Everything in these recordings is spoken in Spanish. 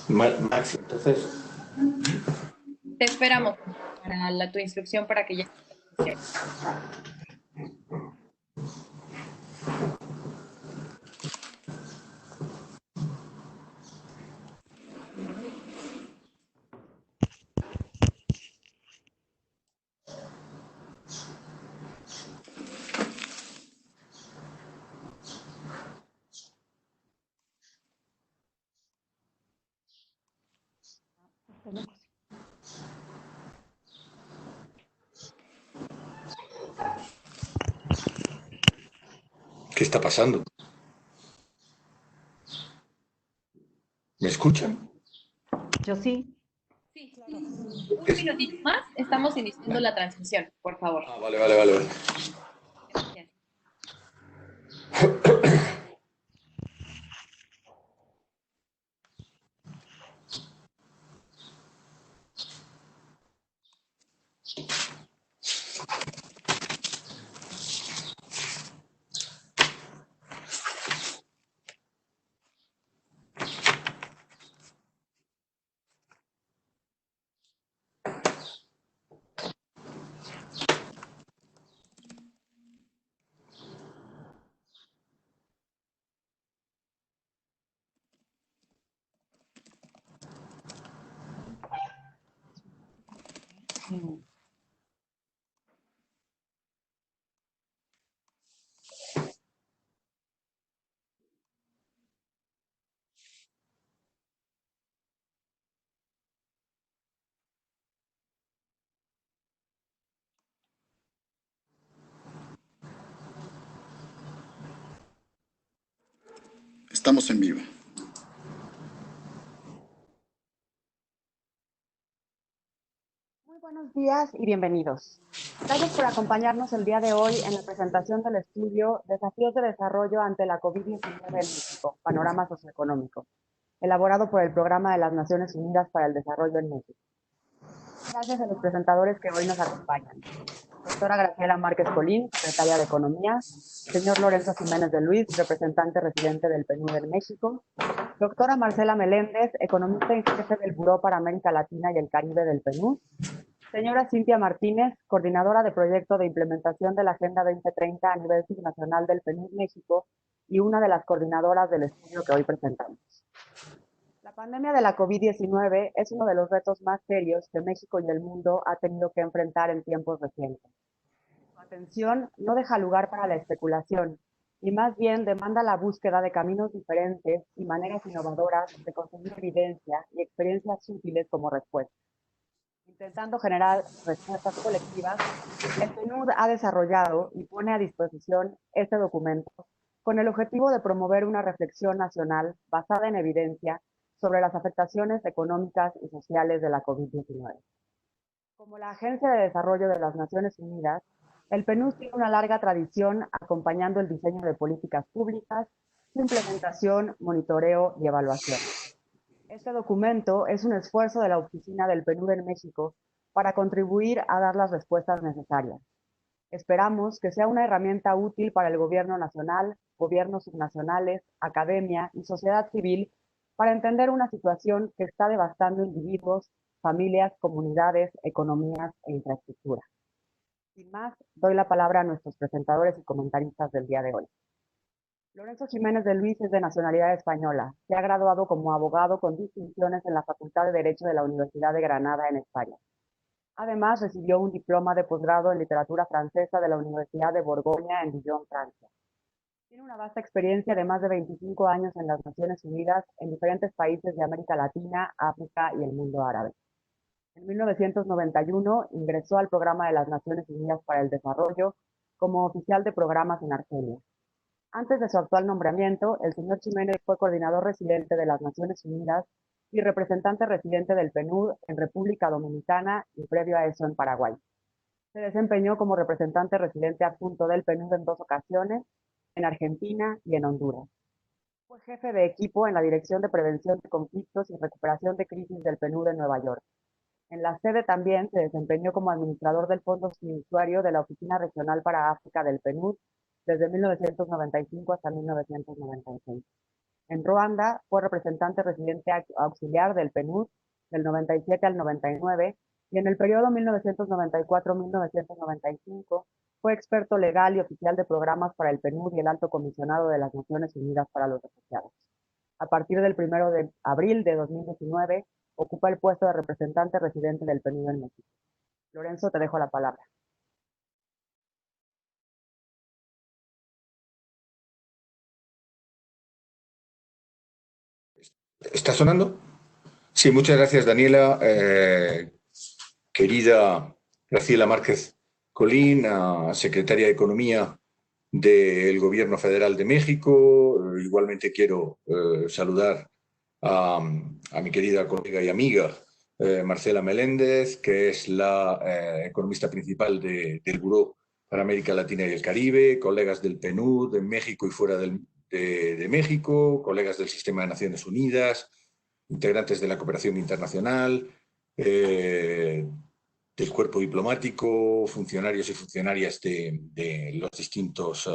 Maxi, entonces, Te esperamos para tu inscripción para que ya. ¿qué está pasando? ¿Me escuchan? Yo sí. Sí, un minutito más, estamos iniciando la transmisión, por favor. Ah, vale. Gracias. Estamos en vivo. Muy buenos días y bienvenidos. Gracias por acompañarnos el día de hoy en la presentación del estudio Desafíos de Desarrollo ante la COVID-19 en México, Panorama Socioeconómico, elaborado por el Programa de las Naciones Unidas para el Desarrollo en México. Gracias a los presentadores que hoy nos acompañan. Doctora Graciela Márquez Colín, secretaria de Economía. Señor Lorenzo Jiménez de Luis, representante residente del PNUD en México. Doctora Marcela Meléndez, economista en jefe del Buró para América Latina y el Caribe del PNUD. Señora Cintia Martínez, coordinadora de proyecto de implementación de la Agenda 2030 a nivel subnacional del PNUD México y una de las coordinadoras del estudio que hoy presentamos. La pandemia de la COVID-19 es uno de los retos más serios que México y el mundo ha tenido que enfrentar en tiempos recientes. Su atención no deja lugar para la especulación y más bien demanda la búsqueda de caminos diferentes y maneras innovadoras de conseguir evidencia y experiencias útiles como respuesta. Intentando generar respuestas colectivas, el PNUD ha desarrollado y pone a disposición este documento con el objetivo de promover una reflexión nacional basada en evidencia sobre las afectaciones económicas y sociales de la COVID-19. Como la Agencia de Desarrollo de las Naciones Unidas, el PNUD tiene una larga tradición acompañando el diseño de políticas públicas, su implementación, monitoreo y evaluación. Este documento es un esfuerzo de la Oficina del PNUD en México para contribuir a dar las respuestas necesarias. Esperamos que sea una herramienta útil para el gobierno nacional, gobiernos subnacionales, academia y sociedad civil para entender una situación que está devastando individuos, familias, comunidades, economías e infraestructura. Sin más, doy la palabra a nuestros presentadores y comentaristas del día de hoy. Lorenzo Jiménez de Luis es de nacionalidad española. Se ha graduado como abogado con distinciones en la Facultad de Derecho de la Universidad de Granada en España. Además, recibió un diploma de posgrado en literatura francesa de la Universidad de Borgoña en Dijon, Francia. Tiene una vasta experiencia de más de 25 años en las Naciones Unidas en diferentes países de América Latina, África y el mundo árabe. En 1991 ingresó al Programa de las Naciones Unidas para el Desarrollo como oficial de programas en Argelia. Antes de su actual nombramiento, el señor Jiménez fue coordinador residente de las Naciones Unidas y representante residente del PNUD en República Dominicana y previo a eso en Paraguay. Se desempeñó como representante residente adjunto del PNUD en 2 ocasiones, en Argentina y en Honduras. Fue jefe de equipo en la Dirección de Prevención de Conflictos y Recuperación de Crisis del PNUD en Nueva York. En la sede también se desempeñó como administrador del Fondo Fiduciario de la Oficina Regional para África del PNUD desde 1995 hasta 1996. En Ruanda fue representante residente auxiliar del PNUD del 97 al 99 y en el periodo 1994-1995 fue experto legal y oficial de programas para el PNUD y el Alto Comisionado de las Naciones Unidas para los Refugiados. A partir del 1 de abril de 2019, ocupa el puesto de representante residente del PNUD en México. Lorenzo, te dejo la palabra. ¿Está sonando? Sí, muchas gracias, Daniela. Querida Graciela Márquez Colín, secretaria de Economía del Gobierno Federal de México. Igualmente quiero saludar a mi querida colega y amiga Marcela Meléndez, que es la economista principal del Buró para América Latina y el Caribe, colegas del PNUD en México y fuera de México, colegas del Sistema de Naciones Unidas, integrantes de la cooperación internacional, del cuerpo diplomático, funcionarios y funcionarias de los distintos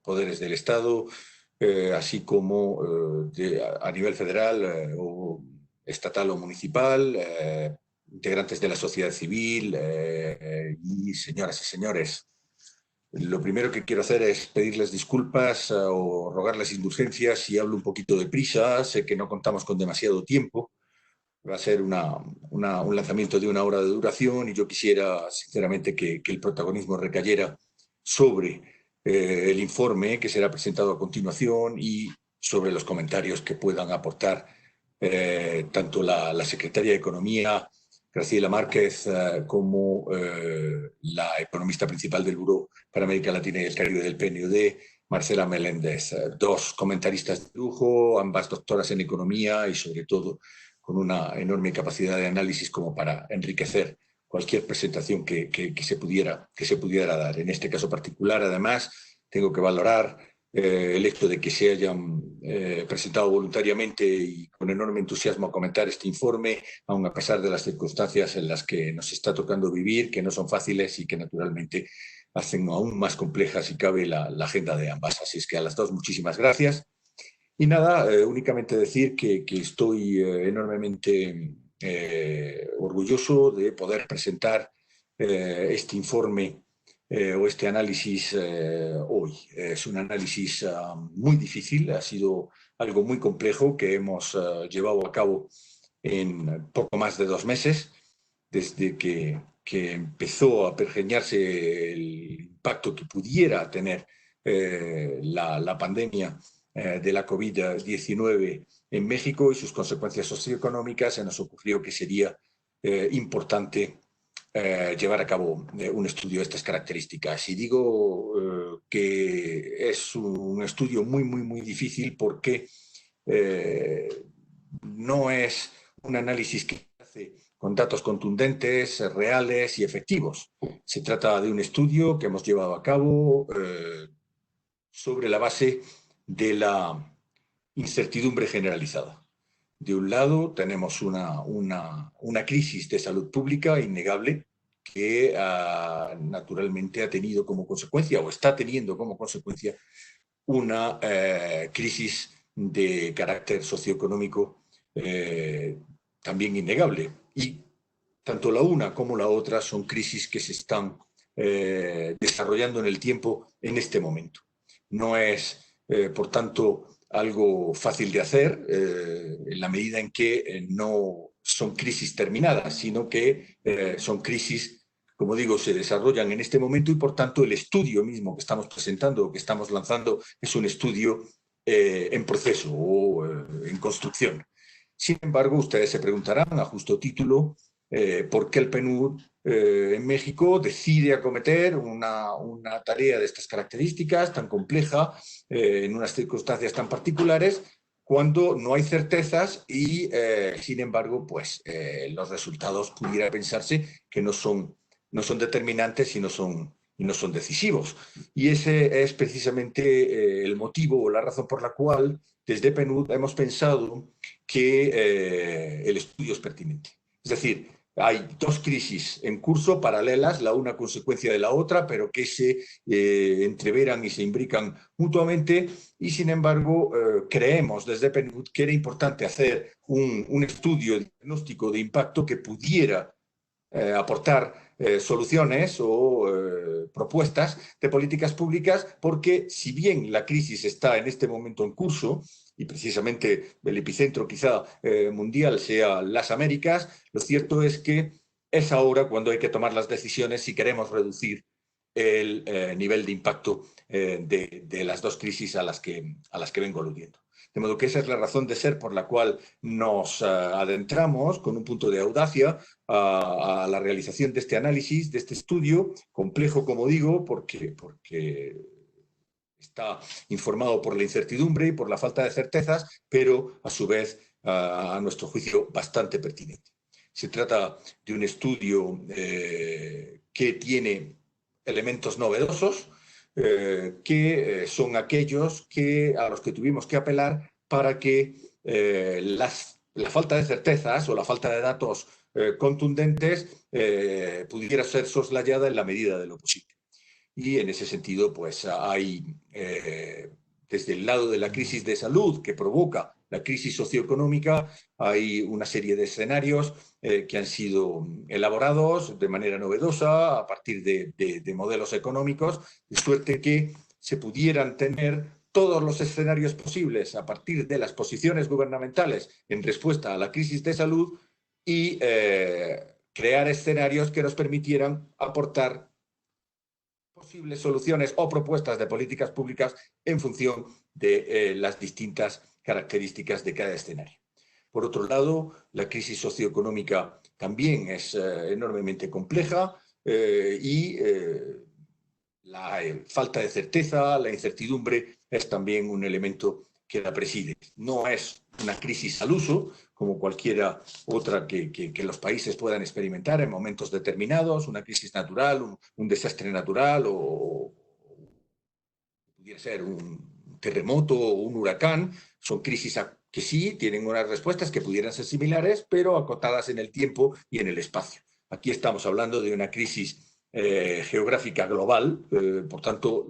poderes del Estado, así como a nivel federal o estatal o municipal, integrantes de la sociedad civil y señoras y señores. Lo primero que quiero hacer es pedirles disculpas o rogarles indulgencias si hablo un poquito deprisa. Sé que no contamos con demasiado tiempo. Va a ser un lanzamiento de 1 hora de duración y yo quisiera, sinceramente, que el protagonismo recayera sobre el informe que será presentado a continuación y sobre los comentarios que puedan aportar tanto la secretaria de Economía, Graciela Márquez, como la economista principal del Buró para América Latina y el Caribe del PNUD, Marcela Meléndez. Dos comentaristas de lujo, ambas doctoras en Economía y, sobre todo, con una enorme capacidad de análisis como para enriquecer cualquier presentación que se pudiera dar. En este caso particular, además, tengo que valorar el hecho de que se hayan presentado voluntariamente y con enorme entusiasmo a comentar este informe, aun a pesar de las circunstancias en las que nos está tocando vivir, que no son fáciles y que naturalmente hacen aún más compleja, si cabe, la agenda de ambas. Así es que a las dos, muchísimas gracias. Y nada, únicamente decir que estoy enormemente orgulloso de poder presentar este informe o este análisis hoy. Es un análisis muy difícil, ha sido algo muy complejo que hemos llevado a cabo en poco más de 2 meses, desde que empezó a pergeñarse el impacto que pudiera tener la pandemia de la COVID-19 en México y sus consecuencias socioeconómicas. Se nos ocurrió que sería importante llevar a cabo un estudio de estas características. Y digo que es un estudio muy, muy, muy difícil porque no es un análisis que se hace con datos contundentes, reales y efectivos. Se trata de un estudio que hemos llevado a cabo sobre la base de la incertidumbre generalizada. De un lado, tenemos una crisis de salud pública innegable que naturalmente ha tenido como consecuencia o está teniendo como consecuencia una crisis de carácter socioeconómico también innegable. Y tanto la una como la otra son crisis que se están desarrollando en el tiempo en este momento. No es, por tanto, algo fácil de hacer en la medida en que no son crisis terminadas, sino que son crisis, como digo, se desarrollan en este momento y, por tanto, el estudio mismo que estamos presentando o que estamos lanzando es un estudio en proceso o en construcción. Sin embargo, ustedes se preguntarán, a justo título, por qué el PNUD en México decide acometer una tarea de estas características tan compleja en unas circunstancias tan particulares cuando no hay certezas y, sin embargo, pues los resultados pudiera pensarse que no son determinantes y no son decisivos. Y ese es precisamente el motivo o la razón por la cual desde PNUD hemos pensado que el estudio es pertinente. Es decir, hay dos crisis en curso paralelas, la una consecuencia de la otra, pero que se entreveran y se imbrican mutuamente. Y sin embargo, creemos desde PNUD que era importante hacer un estudio diagnóstico de impacto que pudiera aportar soluciones o propuestas de políticas públicas, porque si bien la crisis está en este momento en curso, y precisamente el epicentro quizá mundial sea las Américas, lo cierto es que es ahora cuando hay que tomar las decisiones si queremos reducir el nivel de impacto de las dos crisis a las que vengo aludiendo. De modo que esa es la razón de ser por la cual nos adentramos con un punto de audacia a la realización de este análisis, de este estudio, complejo, como digo, porque está informado por la incertidumbre y por la falta de certezas, pero a su vez, a nuestro juicio, bastante pertinente. Se trata de un estudio que tiene elementos novedosos, que son aquellos a los que tuvimos que apelar para que la falta de certezas o la falta de datos contundentes pudiera ser soslayada en la medida de lo posible. Y en ese sentido, pues hay, desde el lado de la crisis de salud que provoca la crisis socioeconómica, hay una serie de escenarios que han sido elaborados de manera novedosa a partir de modelos económicos, de suerte que se pudieran tener todos los escenarios posibles a partir de las posiciones gubernamentales en respuesta a la crisis de salud y crear escenarios que nos permitieran aportar posibles soluciones o propuestas de políticas públicas en función de las distintas características de cada escenario. Por otro lado, la crisis socioeconómica también es enormemente compleja y la falta de certeza, la incertidumbre es también un elemento que la preside. No es una crisis al uso, como cualquiera otra que los países puedan experimentar en momentos determinados, una crisis natural, un desastre natural o pudiera ser un terremoto o un huracán. Son crisis que sí tienen unas respuestas que pudieran ser similares, pero acotadas en el tiempo y en el espacio. Aquí estamos hablando de una crisis geográfica global, por tanto,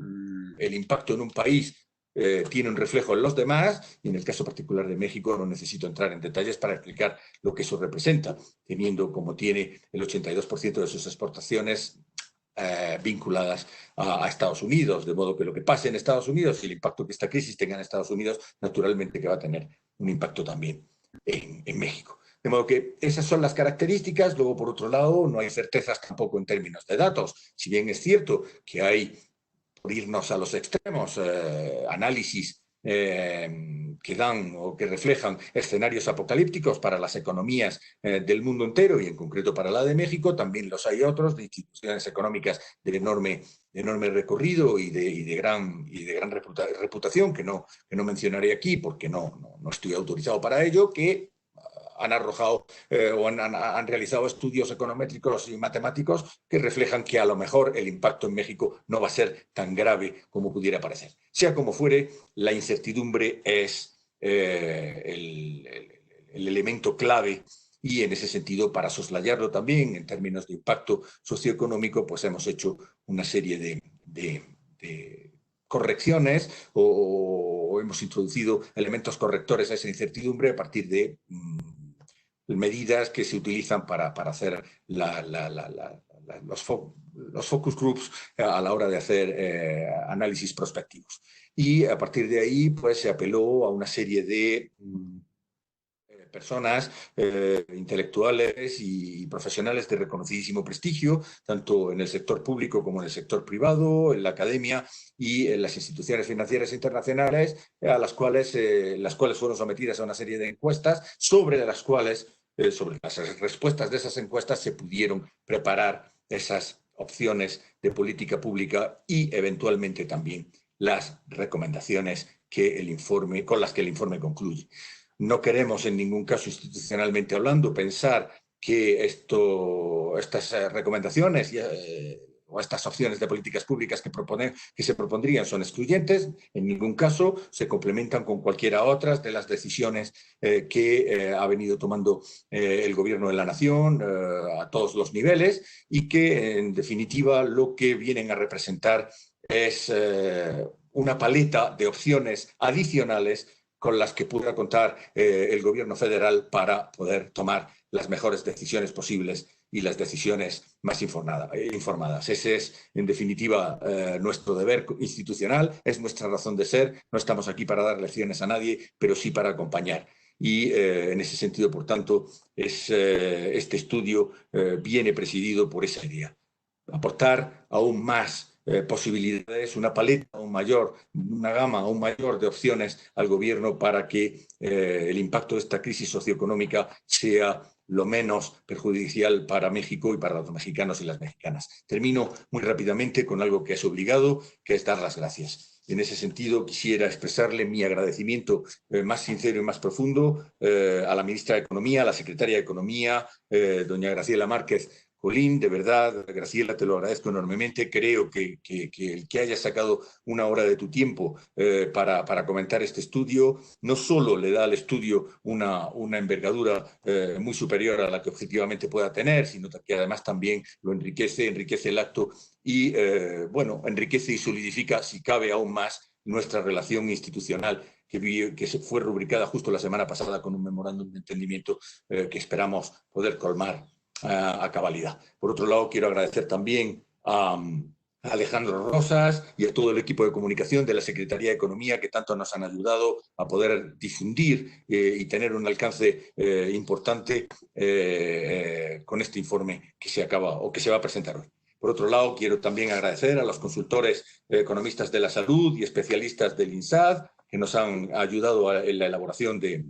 el impacto en un país tiene un reflejo en los demás, y en el caso particular de México no necesito entrar en detalles para explicar lo que eso representa, teniendo como tiene el 82% de sus exportaciones vinculadas a Estados Unidos, de modo que lo que pase en Estados Unidos y el impacto que esta crisis tenga en Estados Unidos, naturalmente que va a tener un impacto también en México. De modo que esas son las características. Luego, por otro lado, no hay certezas tampoco en términos de datos. Si bien es cierto que hay, por irnos a los extremos, análisis que dan o que reflejan escenarios apocalípticos para las economías del mundo entero y en concreto para la de México, también los hay otros de instituciones económicas de enorme recorrido y de gran reputación que no mencionaré aquí porque no estoy autorizado para ello, que han arrojado o han realizado estudios econométricos y matemáticos que reflejan que a lo mejor el impacto en México no va a ser tan grave como pudiera parecer. Sea como fuere, la incertidumbre es el elemento clave y en ese sentido, para soslayarlo también en términos de impacto socioeconómico, pues hemos hecho una serie de correcciones o hemos introducido elementos correctores a esa incertidumbre a partir de medidas que se utilizan para hacer los focus groups a la hora de hacer análisis prospectivos. Y a partir de ahí, pues se apeló a una serie de personas intelectuales y profesionales de reconocidísimo prestigio, tanto en el sector público como en el sector privado, en la academia y en las instituciones financieras internacionales, las cuales fueron sometidas a una serie de encuestas sobre las cuales, sobre las respuestas de esas encuestas, se pudieron preparar esas opciones de política pública y eventualmente también las recomendaciones con las que el informe concluye. No queremos en ningún caso, institucionalmente hablando, pensar que estas recomendaciones o estas opciones de políticas públicas que se propondrían son excluyentes, en ningún caso se complementan con cualquiera otras de las decisiones que ha venido tomando el Gobierno de la Nación a todos los niveles y que, en definitiva, lo que vienen a representar es una paleta de opciones adicionales con las que pueda contar el Gobierno federal para poder tomar las mejores decisiones posibles y las decisiones más informadas. Ese es, en definitiva, nuestro deber institucional, es nuestra razón de ser. No estamos aquí para dar lecciones a nadie, pero sí para acompañar. Y en ese sentido, por tanto, este estudio viene presidido por esa idea. Aportar aún más posibilidades, una paleta aún mayor, una gama aún mayor de opciones al Gobierno para que el impacto de esta crisis socioeconómica sea lo menos perjudicial para México y para los mexicanos y las mexicanas. Termino muy rápidamente con algo que es obligado, que es dar las gracias. En ese sentido, quisiera expresarle mi agradecimiento más sincero y más profundo a la ministra de Economía, a la secretaria de Economía, doña Graciela Márquez Colín. De verdad, Graciela, te lo agradezco enormemente. Creo que el que hayas sacado una hora de tu tiempo para comentar este estudio no solo le da al estudio una envergadura muy superior a la que objetivamente pueda tener, sino que además también lo enriquece el acto y, bueno, enriquece y solidifica, si cabe aún más, nuestra relación institucional que se fue rubricada justo la semana pasada con un memorándum de entendimiento que esperamos poder colmar a cabalidad. Por otro lado, quiero agradecer también a Alejandro Rosas y a todo el equipo de comunicación de la Secretaría de Economía que tanto nos han ayudado a poder difundir y tener un alcance importante con este informe que se acaba o que se va a presentar hoy. Por otro lado, quiero también agradecer a los consultores economistas de la salud y especialistas del INSAD que nos han ayudado en la elaboración del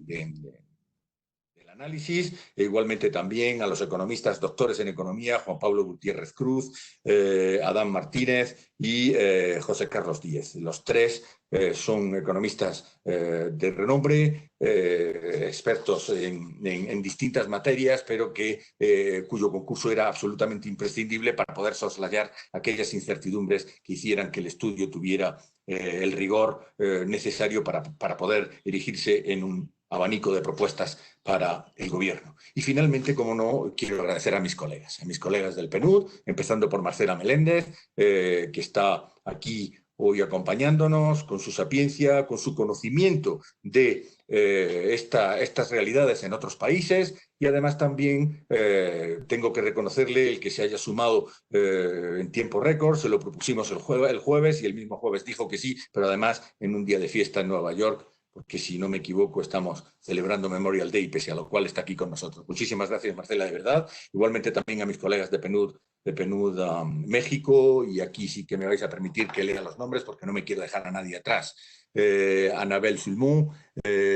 análisis, e igualmente también a los economistas doctores en economía, Juan Pablo Gutiérrez Cruz, Adán Martínez y José Carlos Díez. Los tres son economistas de renombre, expertos en distintas materias, pero cuyo concurso era absolutamente imprescindible para poder soslayar aquellas incertidumbres que hicieran que el estudio tuviera el rigor necesario para poder erigirse en un abanico de propuestas para el Gobierno. Y finalmente, como no, quiero agradecer a mis colegas del PNUD, empezando por Marcela Meléndez, que está aquí hoy acompañándonos con su sapiencia, con su conocimiento de estas realidades en otros países y además también tengo que reconocerle el que se haya sumado en tiempo récord. Se lo propusimos el jueves y el mismo jueves dijo que sí, pero además en un día de fiesta en Nueva York, porque si no me equivoco estamos celebrando Memorial Day, pese a lo cual está aquí con nosotros. Muchísimas gracias, Marcela, de verdad. Igualmente también a mis colegas de PNUD México, y aquí sí que me vais a permitir que lea los nombres porque no me quiero dejar a nadie atrás. Anabel Sulmón,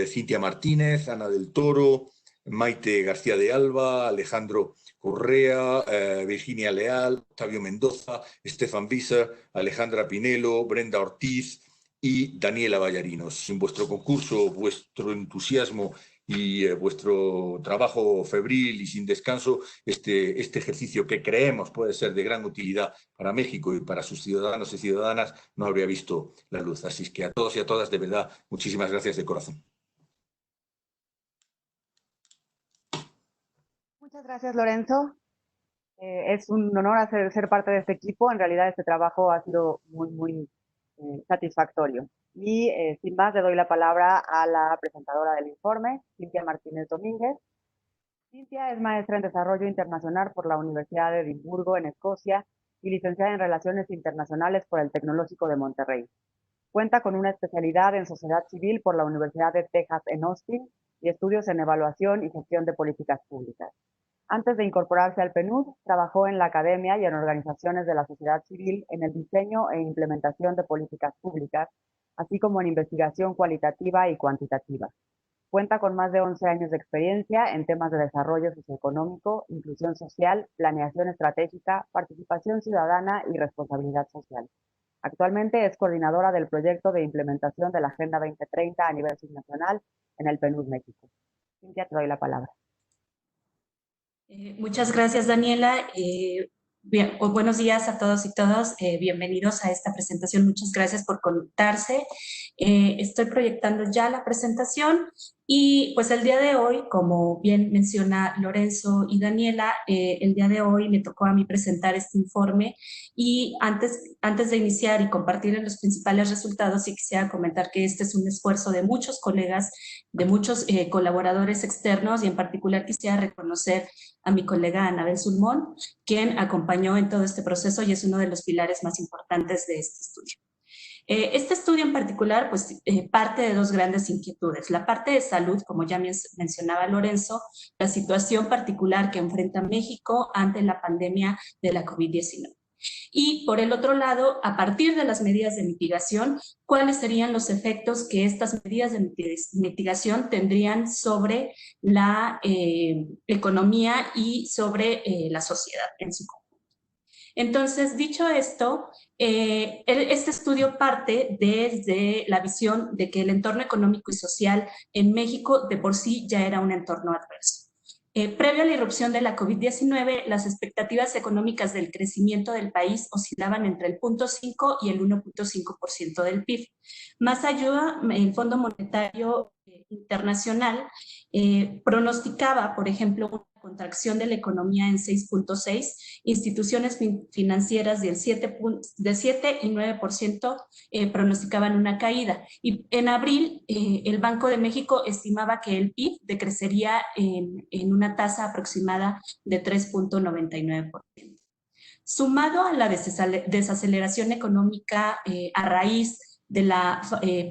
Cintia Martínez, Ana del Toro, Maite García de Alba, Alejandro Correa, Virginia Leal, Octavio Mendoza, Estefan Visser, Alejandra Pinelo, Brenda Ortiz y Daniela Vallarino. Sin vuestro concurso, vuestro entusiasmo y vuestro trabajo febril y sin descanso, este ejercicio que creemos puede ser de gran utilidad para México y para sus ciudadanos y ciudadanas no habría visto la luz. Así es que a todos y a todas, de verdad, muchísimas gracias de corazón. Muchas gracias, Lorenzo. Es un honor ser parte de este equipo. En realidad, este trabajo ha sido muy satisfactorio. Y sin más, le doy la palabra a la presentadora del informe, Cintia Martínez Domínguez. Cintia es maestra en Desarrollo Internacional por la Universidad de Edimburgo, en Escocia, y licenciada en Relaciones Internacionales por el Tecnológico de Monterrey. Cuenta con una especialidad en Sociedad Civil por la Universidad de Texas en Austin y estudios en Evaluación y Gestión de Políticas Públicas. Antes de incorporarse al PNUD, trabajó en la academia y en organizaciones de la sociedad civil en el diseño e implementación de políticas públicas, así como en investigación cualitativa y cuantitativa. Cuenta con más de 11 años de experiencia en temas de desarrollo socioeconómico, inclusión social, planeación estratégica, participación ciudadana y responsabilidad social. Actualmente es coordinadora del proyecto de implementación de la Agenda 2030 a nivel subnacional en el PNUD México. Cintia, te doy la palabra. Muchas gracias, Daniela. Bien, pues buenos días a todos y todas. Bienvenidos a esta presentación. Muchas gracias por conectarse. Estoy proyectando ya la presentación y pues el día de hoy, como bien menciona Lorenzo y Daniela, el día de hoy me tocó a mí presentar este informe y antes de iniciar y compartir los principales resultados, sí quisiera comentar que este es un esfuerzo de muchos colegas, de muchos colaboradores externos y en particular quisiera reconocer a mi colega Anabel Sulmón, quien acompañó en todo este proceso y es uno de los pilares más importantes de este estudio. Este estudio en particular pues, parte de dos grandes inquietudes. La parte de salud, como ya mencionaba Lorenzo, la situación particular que enfrenta México ante la pandemia de la COVID-19. Y por el otro lado, a partir de las medidas de mitigación, ¿cuáles serían los efectos que estas medidas de mitigación tendrían sobre la economía y sobre la sociedad en su conjunto? Entonces, dicho esto, este estudio parte desde la visión de que el entorno económico y social en México de por sí ya era un entorno adverso. Previo a la irrupción de la COVID-19, las expectativas económicas del crecimiento del país oscilaban entre el 0.5 y el 1.5% del PIB. Más allá, el Fondo Monetario Internacional pronosticaba, por ejemplo, una contracción de la economía en 6.6, instituciones financieras del 7 y 9% pronosticaban una caída. Y en abril, el Banco de México estimaba que el PIB decrecería en una tasa aproximada de 3.99%. Sumado a la desaceleración económica a raíz de la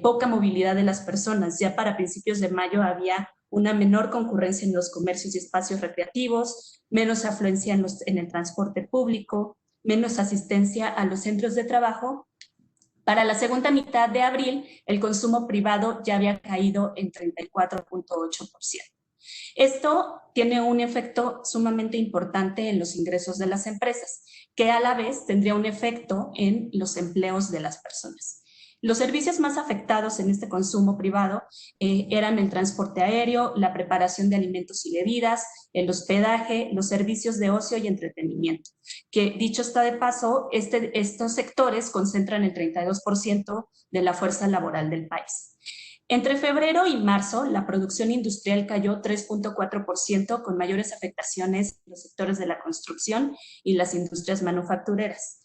poca movilidad de las personas, ya para principios de mayo había una menor concurrencia en los comercios y espacios recreativos, menos afluencia en el transporte público, menos asistencia a los centros de trabajo. Para la segunda mitad de abril, el consumo privado ya había caído en 34.8%. Esto tiene un efecto sumamente importante en los ingresos de las empresas, que a la vez tendría un efecto en los empleos de las personas. Los servicios más afectados en este consumo privado eran el transporte aéreo, la preparación de alimentos y bebidas, el hospedaje, los servicios de ocio y entretenimiento, que dicho está de paso, estos sectores concentran el 32% de la fuerza laboral del país. Entre febrero y marzo, la producción industrial cayó 3.4%, con mayores afectaciones en los sectores de la construcción y las industrias manufactureras.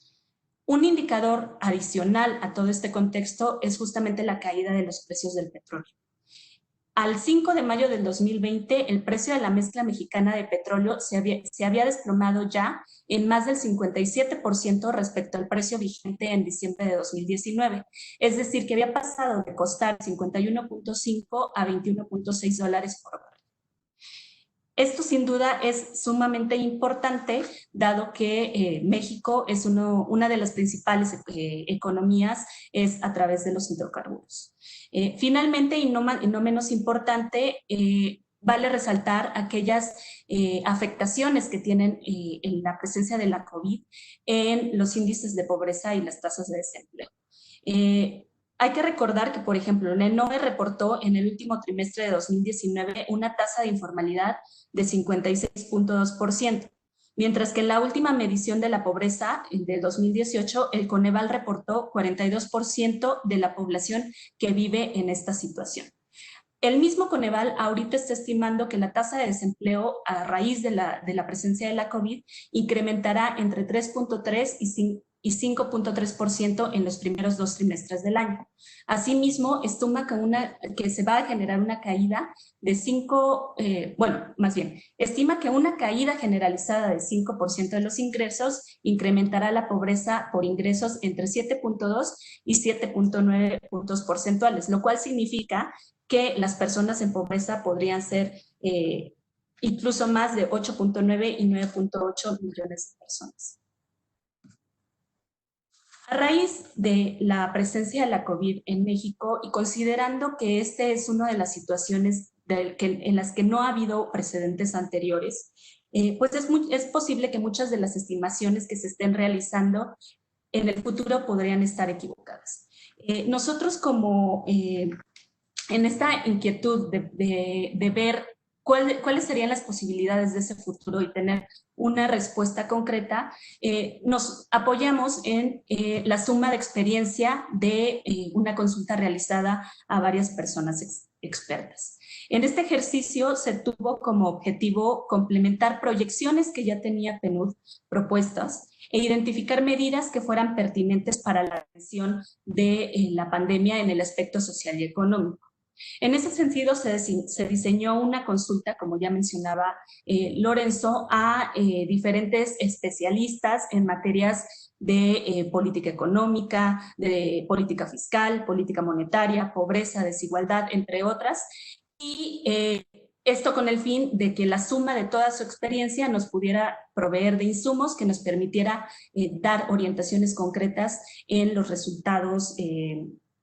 Un indicador adicional a todo este contexto es justamente la caída de los precios del petróleo. Al 5 de mayo del 2020, el precio de la mezcla mexicana de petróleo se había desplomado ya en más del 57% respecto al precio vigente en diciembre de 2019. Es decir, que había pasado de costar 51.5 a 21.6 dólares por barril. Esto sin duda es sumamente importante, dado que México es una de las principales economías es a través de los hidrocarburos. Finalmente, y no menos importante, vale resaltar aquellas afectaciones que tienen en la presencia de la COVID en los índices de pobreza y las tasas de desempleo. Hay que recordar que, por ejemplo, el ENOE reportó en el último trimestre de 2019 una tasa de informalidad de 56.2%, mientras que en la última medición de la pobreza de 2018, el Coneval reportó 42% de la población que vive en esta situación. El mismo Coneval ahorita está estimando que la tasa de desempleo a raíz de la presencia de la COVID incrementará entre 3.3 y 5.3% en los primeros 2 trimestres del año. Asimismo, estima que se va a generar una caída de estima que una caída generalizada del 5% de los ingresos incrementará la pobreza por ingresos entre 7.2 y 7.9 puntos porcentuales, lo cual significa que las personas en pobreza podrían ser incluso más de 8.9 y 9.8 millones de personas. A raíz de la presencia de la COVID en México y considerando que este es una de las situaciones en las que no ha habido precedentes anteriores, pues es posible que muchas de las estimaciones que se estén realizando en el futuro podrían estar equivocadas. Nosotros como en esta inquietud de ver cuáles serían las posibilidades de ese futuro y tener una respuesta concreta, nos apoyamos en la suma de experiencia de una consulta realizada a varias personas expertas. En este ejercicio se tuvo como objetivo complementar proyecciones que ya tenía PNUD propuestas e identificar medidas que fueran pertinentes para la atención de la pandemia en el aspecto social y económico. En ese sentido, se diseñó una consulta, como ya mencionaba Lorenzo, a diferentes especialistas en materias de política económica, de política fiscal, política monetaria, pobreza, desigualdad, entre otras, y esto con el fin de que la suma de toda su experiencia nos pudiera proveer de insumos que nos permitiera dar orientaciones concretas en los resultados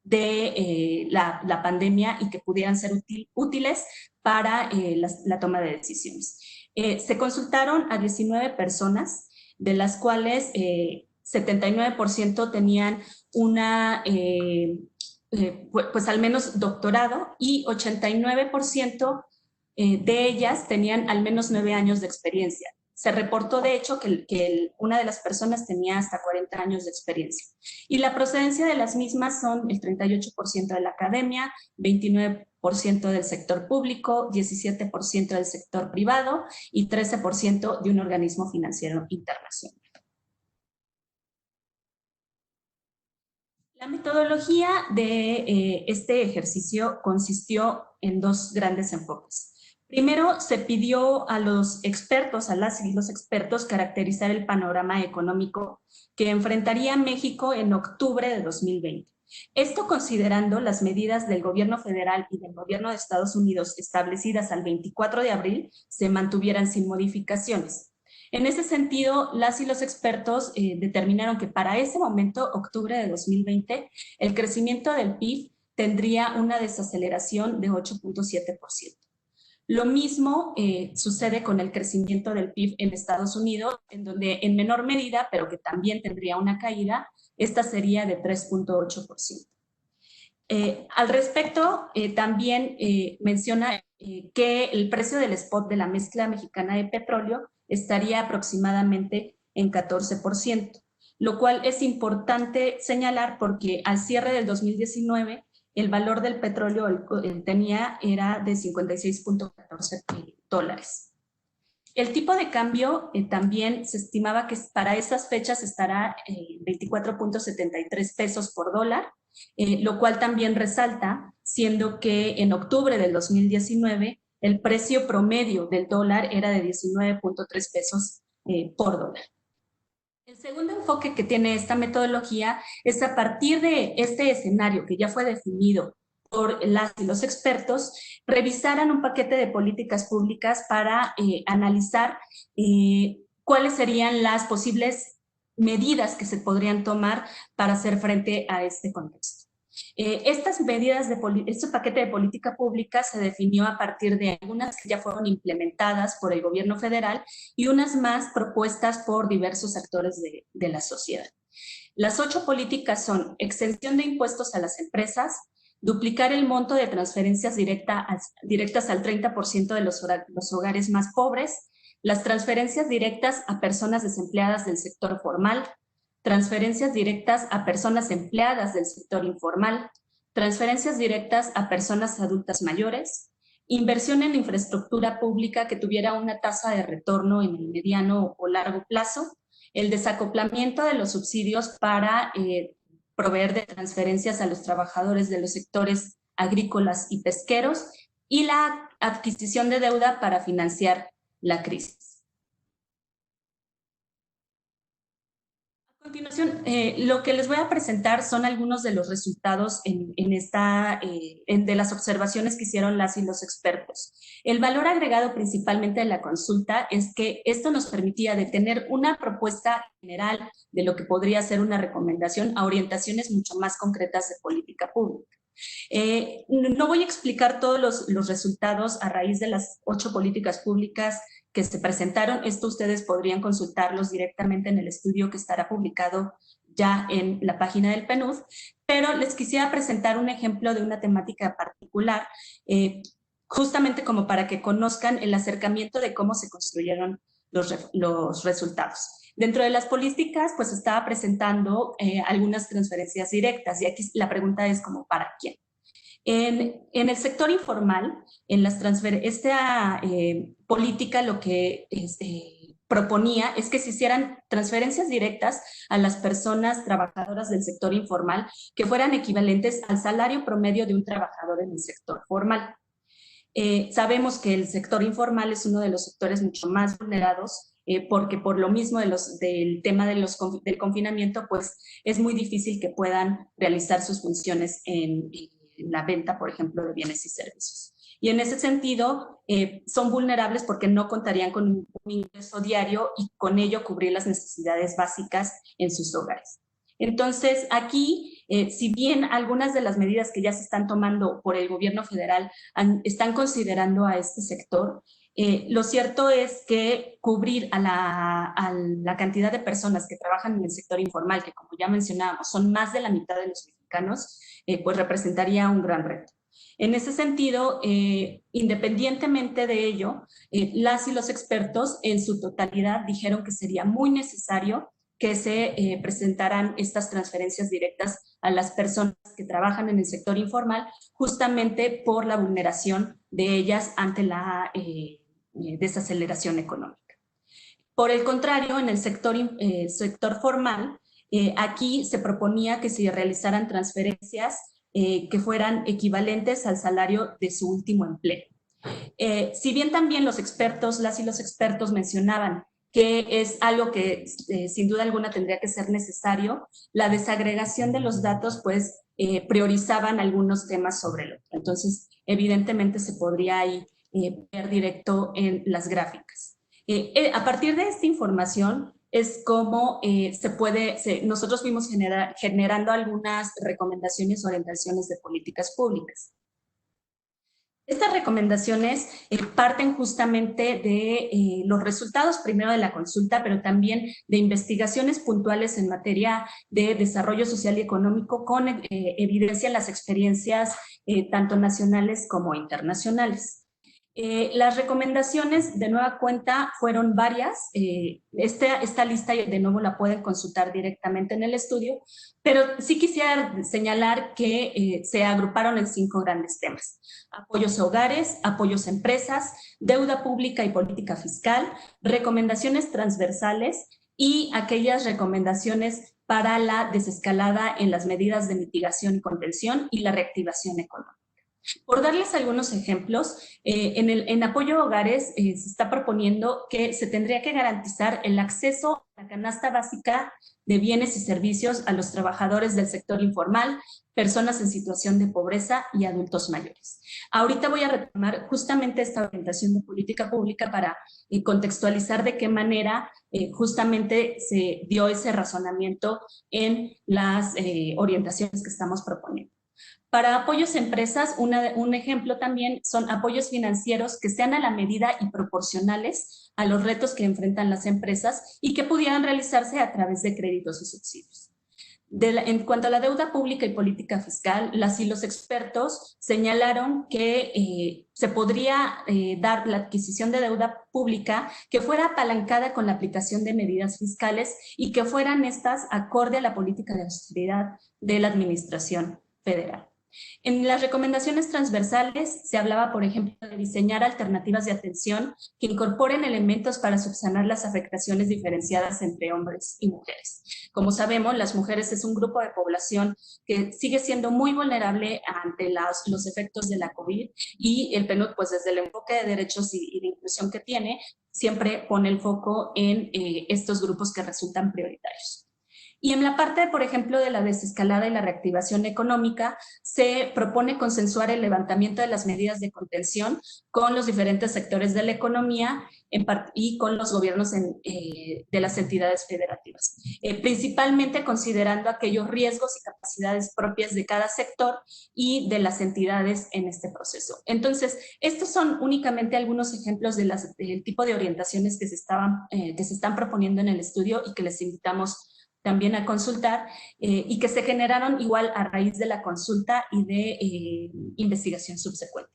de la pandemia y que pudieran ser útiles para la toma de decisiones. Se consultaron a 19 personas, de las cuales 79% tenían una, pues al menos doctorado, y 89% de ellas tenían al menos 9 años de experiencia. Se reportó, de hecho, que una de las personas tenía hasta 40 años de experiencia. Y la procedencia de las mismas son el 38% de la academia, 29% del sector público, 17% del sector privado y 13% de un organismo financiero internacional. La metodología de este ejercicio consistió en dos grandes enfoques. Primero, se pidió a los expertos, a las y los expertos, caracterizar el panorama económico que enfrentaría México en octubre de 2020. Esto considerando las medidas del gobierno federal y del gobierno de Estados Unidos establecidas al 24 de abril se mantuvieran sin modificaciones. En ese sentido, las y los expertos determinaron que para ese momento, octubre de 2020, el crecimiento del PIB tendría una desaceleración de 8.7%. Lo mismo sucede con el crecimiento del PIB en Estados Unidos, en donde en menor medida, pero que también tendría una caída, esta sería de 3.8%. Al respecto, también menciona que el precio del spot de la mezcla mexicana de petróleo estaría aproximadamente en 14%, lo cual es importante señalar porque al cierre del 2019 el valor del petróleo era de $56.14. El tipo de cambio también se estimaba que para esas fechas estará 24.73 pesos por dólar, lo cual también resalta, siendo que en octubre del 2019 el precio promedio del dólar era de 19.3 pesos por dólar. El segundo enfoque que tiene esta metodología es a partir de este escenario que ya fue definido por las y los expertos, revisaran un paquete de políticas públicas para analizar cuáles serían las posibles medidas que se podrían tomar para hacer frente a este contexto. Estas medidas, este paquete de política pública se definió a partir de algunas que ya fueron implementadas por el gobierno federal y unas más propuestas por diversos actores de la sociedad. Las 8 políticas son exención de impuestos a las empresas, duplicar el monto de transferencias directas al 30% de los hogares más pobres, las transferencias directas a personas desempleadas del sector formal, transferencias directas a personas empleadas del sector informal, transferencias directas a personas adultas mayores, inversión en infraestructura pública que tuviera una tasa de retorno en el mediano o largo plazo, el desacoplamiento de los subsidios para proveer de transferencias a los trabajadores de los sectores agrícolas y pesqueros y la adquisición de deuda para financiar la crisis. A continuación, lo que les voy a presentar son algunos de los resultados de las observaciones que hicieron las y los expertos. El valor agregado principalmente de la consulta es que esto nos permitía de tener una propuesta general de lo que podría ser una recomendación a orientaciones mucho más concretas de política pública. No voy a explicar todos los resultados a raíz de las 8 políticas públicas que se presentaron. Esto ustedes podrían consultarlos directamente en el estudio que estará publicado ya en la página del PNUD, pero les quisiera presentar un ejemplo de una temática particular justamente como para que conozcan el acercamiento de cómo se construyeron los resultados. Dentro de las políticas, pues estaba presentando algunas transferencias directas, y aquí la pregunta es como ¿para quién? En el sector informal, en esta política lo que proponía es que se hicieran transferencias directas a las personas trabajadoras del sector informal que fueran equivalentes al salario promedio de un trabajador en el sector formal. Sabemos que el sector informal es uno de los sectores mucho más vulnerados porque por lo mismo del tema del confinamiento, pues es muy difícil que puedan realizar sus funciones en la venta, por ejemplo, de bienes y servicios. Y en ese sentido, son vulnerables porque no contarían con un ingreso diario y con ello cubrir las necesidades básicas en sus hogares. Entonces, aquí, si bien algunas de las medidas que ya se están tomando por el gobierno federal están considerando a este sector, lo cierto es que cubrir a la cantidad de personas que trabajan en el sector informal, que como ya mencionábamos, son más de la mitad de los mexicanos, pues representaría un gran reto. En ese sentido, independientemente de ello, las y los expertos en su totalidad dijeron que sería muy necesario que se presentaran estas transferencias directas a las personas que trabajan en el sector informal, justamente por la vulneración de ellas ante la desaceleración económica. Por el contrario, en el sector formal, aquí se proponía que se realizaran transferencias que fueran equivalentes al salario de su último empleo. Si bien también los expertos, las y los expertos mencionaban que es algo que sin duda alguna tendría que ser necesario, la desagregación de los datos pues priorizaban algunos temas sobre el otro. Entonces, evidentemente se podría ahí ver directo en las gráficas. A partir de esta información es como nosotros fuimos generando algunas recomendaciones o orientaciones de políticas públicas. Estas recomendaciones parten justamente de los resultados primero de la consulta, pero también de investigaciones puntuales en materia de desarrollo social y económico con evidencia en las experiencias tanto nacionales como internacionales. Las recomendaciones de nueva cuenta fueron varias. Esta lista de nuevo la pueden consultar directamente en el estudio, pero sí quisiera señalar que se agruparon en 5 grandes temas: apoyos a hogares, apoyos a empresas, deuda pública y política fiscal, recomendaciones transversales y aquellas recomendaciones para la desescalada en las medidas de mitigación y contención y la reactivación económica. Por darles algunos ejemplos, en apoyo a hogares se está proponiendo que se tendría que garantizar el acceso a la canasta básica de bienes y servicios a los trabajadores del sector informal, personas en situación de pobreza y adultos mayores. Ahorita voy a retomar justamente esta orientación de política pública para contextualizar de qué manera justamente se dio ese razonamiento en las orientaciones que estamos proponiendo. Para apoyos a empresas, un ejemplo también son apoyos financieros que sean a la medida y proporcionales a los retos que enfrentan las empresas y que pudieran realizarse a través de créditos y subsidios. En cuanto a la deuda pública y política fiscal, las y los expertos señalaron que se podría dar la adquisición de deuda pública que fuera apalancada con la aplicación de medidas fiscales y que fueran estas acorde a la política de austeridad de la administración federal. En las recomendaciones transversales se hablaba, por ejemplo, de diseñar alternativas de atención que incorporen elementos para subsanar las afectaciones diferenciadas entre hombres y mujeres. Como sabemos, las mujeres es un grupo de población que sigue siendo muy vulnerable ante los efectos de la COVID, y el PNUD, pues desde el enfoque de derechos y de inclusión que tiene, siempre pone el foco en estos grupos que resultan prioritarios. Y en la parte, por ejemplo, de la desescalada y la reactivación económica, se propone consensuar el levantamiento de las medidas de contención con los diferentes sectores de la economía y con los gobiernos de las entidades federativas, principalmente considerando aquellos riesgos y capacidades propias de cada sector y de las entidades en este proceso. Entonces, estos son únicamente algunos ejemplos del tipo de orientaciones que se están proponiendo en el estudio y que les invitamos también a consultar y que se generaron igual a raíz de la consulta y de investigación subsecuente.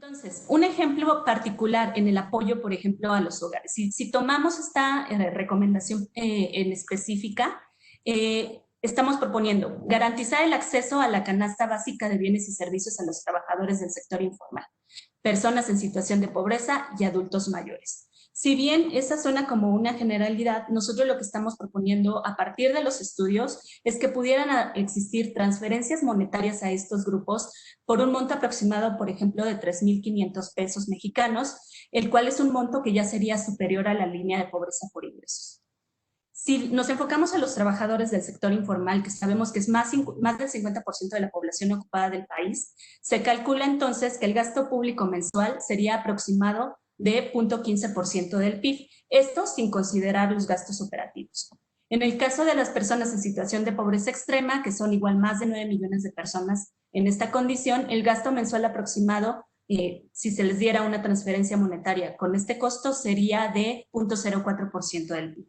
Entonces, un ejemplo particular en el apoyo, por ejemplo, a los hogares. Si tomamos esta recomendación en específica, estamos proponiendo garantizar el acceso a la canasta básica de bienes y servicios a los trabajadores del sector informal, personas en situación de pobreza y adultos mayores. Si bien esa suena como una generalidad, nosotros lo que estamos proponiendo a partir de los estudios es que pudieran existir transferencias monetarias a estos grupos por un monto aproximado, por ejemplo, de 3,500 pesos mexicanos, el cual es un monto que ya sería superior a la línea de pobreza por ingresos. Si nos enfocamos a los trabajadores del sector informal, que sabemos que es más del 50% de la población ocupada del país, se calcula entonces que el gasto público mensual sería aproximado de 0,15% del PIB, esto sin considerar los gastos operativos. En el caso de las personas en situación de pobreza extrema, que son igual más de 9 millones de personas en esta condición, el gasto mensual aproximado, si se les diera una transferencia monetaria con este costo, sería de 0,04% del PIB.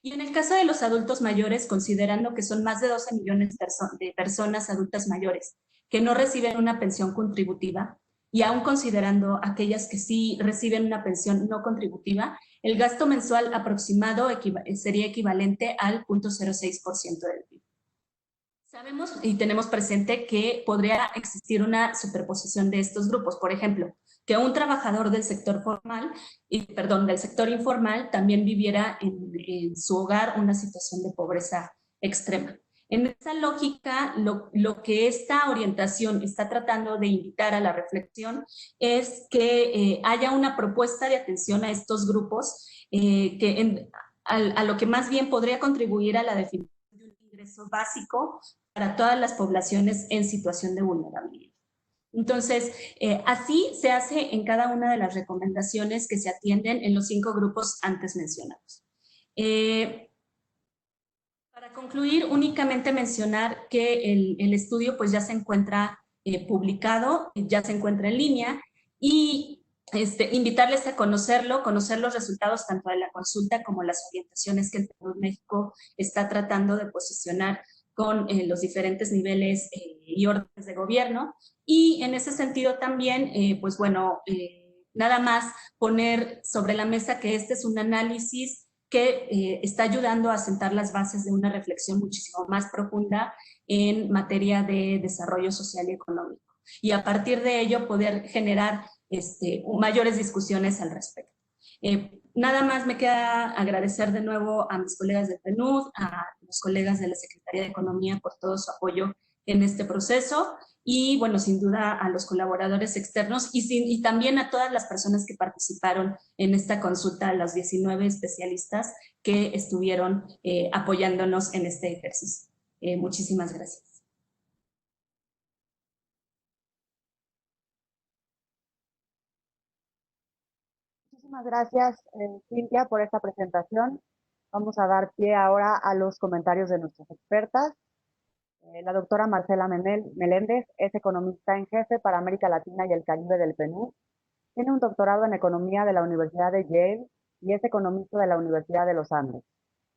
Y en el caso de los adultos mayores, considerando que son más de 12 millones de personas adultas mayores que no reciben una pensión contributiva, y aún considerando aquellas que sí reciben una pensión no contributiva, el gasto mensual aproximado sería equivalente al 0,06% del PIB. Sabemos y tenemos presente que podría existir una superposición de estos grupos. Por ejemplo, que un trabajador del sector del sector informal también viviera en su hogar una situación de pobreza extrema. En esa lógica, lo que esta orientación está tratando de invitar a la reflexión es que haya una propuesta de atención a estos grupos a lo que más bien podría contribuir a la definición de un ingreso básico para todas las poblaciones en situación de vulnerabilidad. Entonces, así se hace en cada una de las recomendaciones que se atienden en los 5 grupos antes mencionados. Para concluir, únicamente mencionar que el estudio pues ya se encuentra publicado, ya se encuentra en línea, y invitarles a conocerlo, conocer los resultados tanto de la consulta como las orientaciones que el PNUD México está tratando de posicionar con los diferentes niveles y órdenes de gobierno. Y en ese sentido también, pues bueno, nada más poner sobre la mesa que este es un análisis que está ayudando a sentar las bases de una reflexión muchísimo más profunda en materia de desarrollo social y económico. Y a partir de ello poder generar mayores discusiones al respecto. Nada más me queda agradecer de nuevo a mis colegas del PNUD, a los colegas de la Secretaría de Economía por todo su apoyo en este proceso, y bueno, sin duda a los colaboradores externos y también a todas las personas que participaron en esta consulta, a los 19 especialistas que estuvieron apoyándonos en este ejercicio. Muchísimas gracias. Muchísimas gracias, Cintia, por esta presentación. Vamos a dar pie ahora a los comentarios de nuestras expertas. La doctora Marcela Meléndez es economista en jefe para América Latina y el Caribe del PNUD. Tiene un doctorado en economía de la Universidad de Yale y es economista de la Universidad de los Andes.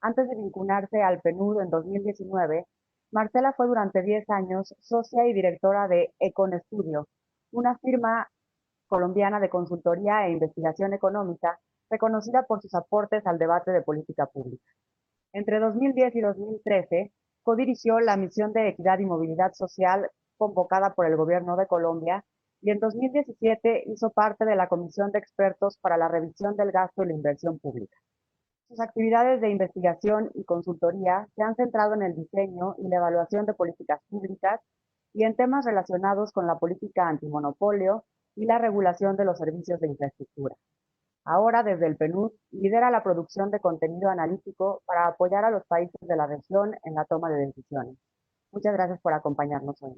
Antes de vincularse al PNUD en 2019, Marcela fue durante 10 años socia y directora de Econestudio, una firma colombiana de consultoría e investigación económica reconocida por sus aportes al debate de política pública. Entre 2010 y 2013, codirigió la misión de equidad y movilidad social convocada por el gobierno de Colombia, y en 2017 hizo parte de la Comisión de Expertos para la Revisión del Gasto y la Inversión Pública. Sus actividades de investigación y consultoría se han centrado en el diseño y la evaluación de políticas públicas y en temas relacionados con la política antimonopolio y la regulación de los servicios de infraestructura. Ahora, desde el PNUD, lidera la producción de contenido analítico para apoyar a los países de la región en la toma de decisiones. Muchas gracias por acompañarnos hoy.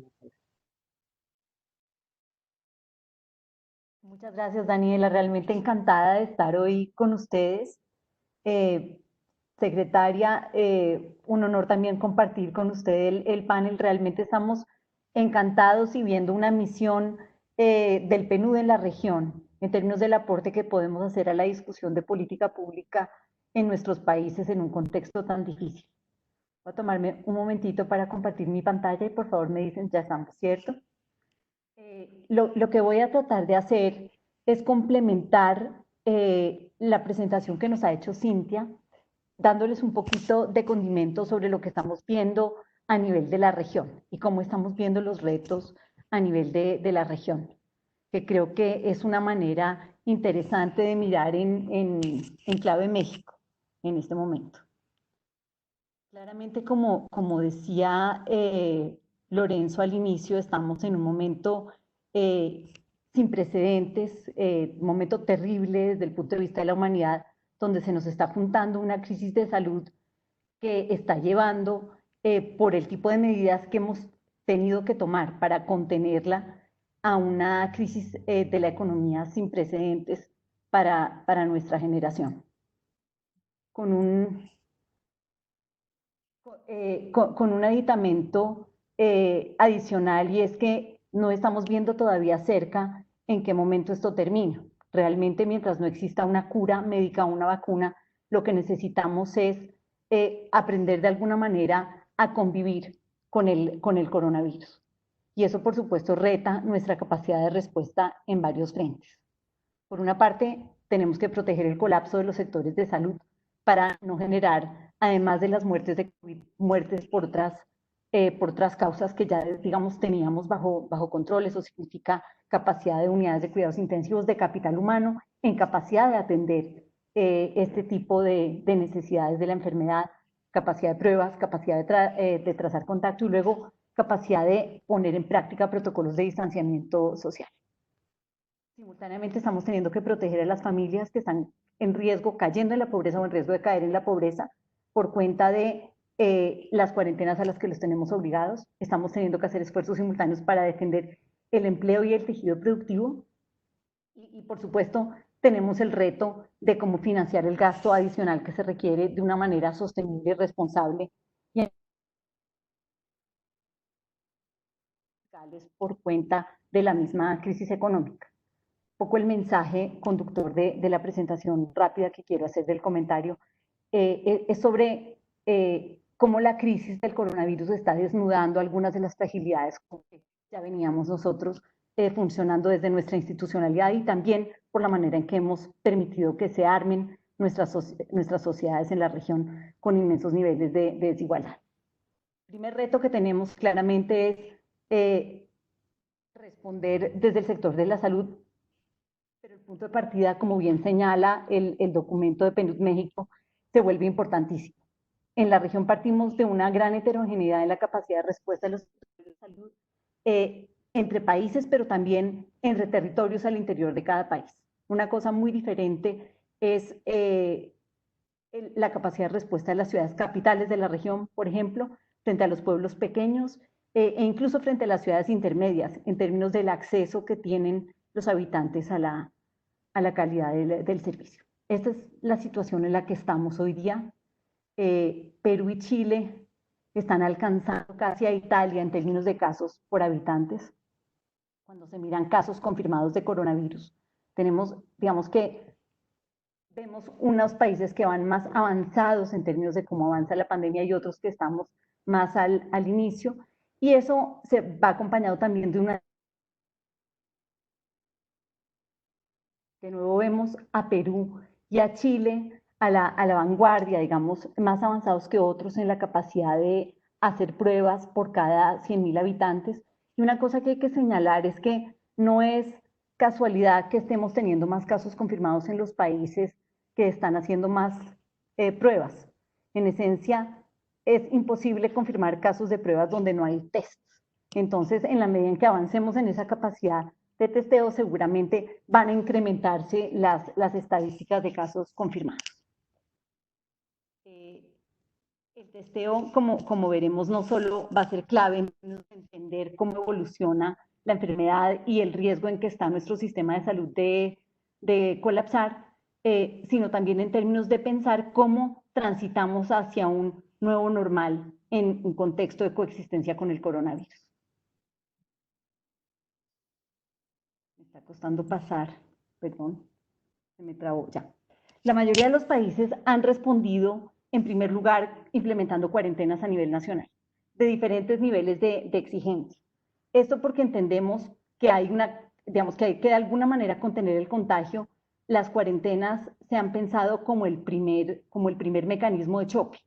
Muchas gracias, Daniela. Realmente encantada de estar hoy con ustedes. Secretaria, un honor también compartir con usted el panel. Realmente estamos encantados y viendo una misión del PNUD en la región, en términos del aporte que podemos hacer a la discusión de política pública en nuestros países en un contexto tan difícil. Voy a tomarme un momentito para compartir mi pantalla y por favor me dicen, ya estamos, ¿cierto? Lo que voy a tratar de hacer es complementar la presentación que nos ha hecho Cintia, dándoles un poquito de condimento sobre lo que estamos viendo a nivel de la región y cómo estamos viendo los retos a nivel de la región, que creo que es una manera interesante de mirar en clave México en este momento. Claramente, como decía Lorenzo al inicio, estamos en un momento sin precedentes, un momento terrible desde el punto de vista de la humanidad, donde se nos está apuntando una crisis de salud que está llevando por el tipo de medidas que hemos tenido que tomar para contenerla a una crisis de la economía sin precedentes para nuestra generación. Con un aditamento adicional, y es que no estamos viendo todavía cerca en qué momento esto termina. Realmente, mientras no exista una cura médica o una vacuna, lo que necesitamos es aprender de alguna manera a convivir con el coronavirus. Y eso, por supuesto, reta nuestra capacidad de respuesta en varios frentes. Por una parte, tenemos que proteger el colapso de los sectores de salud para no generar, además de las muertes de COVID, muertes por otras causas que ya, digamos, teníamos bajo control. Eso significa capacidad de unidades de cuidados intensivos, de capital humano, en capacidad de atender este tipo de necesidades de la enfermedad, capacidad de pruebas, capacidad de trazar contacto y luego capacidad de poner en práctica protocolos de distanciamiento social. Simultáneamente estamos teniendo que proteger a las familias que están en riesgo, cayendo en la pobreza o en riesgo de caer en la pobreza por cuenta de las cuarentenas a las que los tenemos obligados. Estamos teniendo que hacer esfuerzos simultáneos para defender el empleo y el tejido productivo. Y por supuesto, tenemos el reto de cómo financiar el gasto adicional que se requiere de una manera sostenible y responsable y por cuenta de la misma crisis económica. Un poco el mensaje conductor de la presentación rápida que quiero hacer del comentario es sobre cómo la crisis del coronavirus está desnudando algunas de las fragilidades que ya veníamos nosotros funcionando desde nuestra institucionalidad y también por la manera en que hemos permitido que se armen nuestras sociedades en la región con inmensos niveles de desigualdad. El primer reto que tenemos claramente es responder desde el sector de la salud, pero el punto de partida, como bien señala el documento de PNUD México, se vuelve importantísimo. En la región partimos de una gran heterogeneidad en la capacidad de respuesta de los sectores de salud entre países, pero también entre territorios al interior de cada país. Una cosa muy diferente es la capacidad de respuesta de las ciudades capitales de la región, por ejemplo, frente a los pueblos pequeños e incluso frente a las ciudades intermedias, en términos del acceso que tienen los habitantes a la calidad del servicio. Esta es la situación en la que estamos hoy día. Perú y Chile están alcanzando casi a Italia en términos de casos por habitantes. Cuando se miran casos confirmados de coronavirus, tenemos, digamos que vemos unos países que van más avanzados en términos de cómo avanza la pandemia y otros que estamos más al inicio. Y eso se va acompañado también de una... De nuevo vemos a Perú y a Chile a la vanguardia, digamos, más avanzados que otros en la capacidad de hacer pruebas por cada 100.000 habitantes. Y una cosa que hay que señalar es que no es casualidad que estemos teniendo más casos confirmados en los países que están haciendo más pruebas. En esencia, es imposible confirmar casos de pruebas donde no hay test. Entonces, en la medida en que avancemos en esa capacidad de testeo, seguramente van a incrementarse las estadísticas de casos confirmados. El testeo, como veremos, no solo va a ser clave en entender cómo evoluciona la enfermedad y el riesgo en que está nuestro sistema de salud de colapsar, sino también en términos de pensar cómo transitamos hacia un nuevo normal en un contexto de coexistencia con el coronavirus. Me está costando pasar, perdón, se me trabó ya. La mayoría de los países han respondido, en primer lugar, implementando cuarentenas a nivel nacional, de diferentes niveles de exigencia. Esto porque entendemos que hay digamos que hay que de alguna manera contener el contagio, las cuarentenas se han pensado como el primer mecanismo de choque.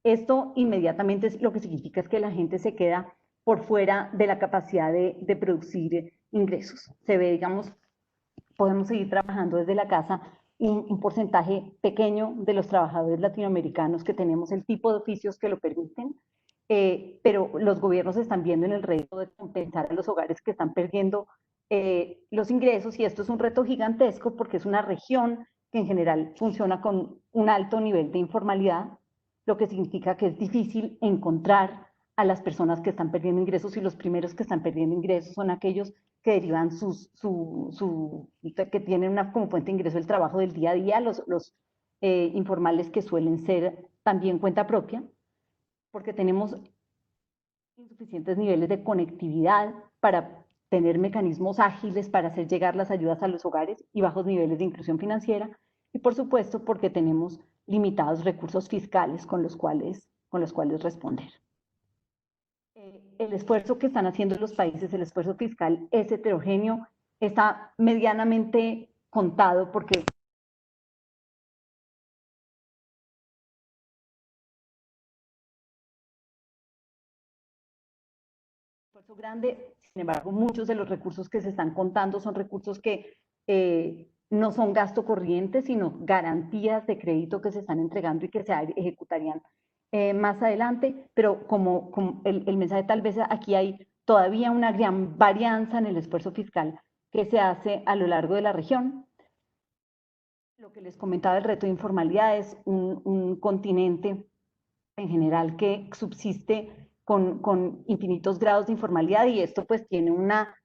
Esto inmediatamente lo que significa es que la gente se queda por fuera de la capacidad de producir ingresos. Se ve, digamos, podemos seguir trabajando desde la casa, un porcentaje pequeño de los trabajadores latinoamericanos que tenemos el tipo de oficios que lo permiten, pero los gobiernos están viendo en el reto de compensar a los hogares que están perdiendo los ingresos, y esto es un reto gigantesco porque es una región que en general funciona con un alto nivel de informalidad, lo que significa que es difícil encontrar a las personas que están perdiendo ingresos, y los primeros que están perdiendo ingresos son aquellos que derivan que tienen como fuente de ingreso el trabajo del día a día, los informales, que suelen ser también cuenta propia, porque tenemos insuficientes niveles de conectividad para tener mecanismos ágiles para hacer llegar las ayudas a los hogares, y bajos niveles de inclusión financiera, y por supuesto porque tenemos limitados recursos fiscales con los cuales responder. El esfuerzo que están haciendo los países, el esfuerzo fiscal, es heterogéneo, está medianamente contado porque esfuerzo grande. Sin embargo, muchos de los recursos que se están contando son recursos que no son gasto corriente, sino garantías de crédito que se están entregando y que se ejecutarían más adelante, pero como el mensaje, tal vez aquí hay todavía una gran varianza en el esfuerzo fiscal que se hace a lo largo de la región. Lo que les comentaba, el reto de informalidad, es un continente en general que subsiste con infinitos grados de informalidad, y esto pues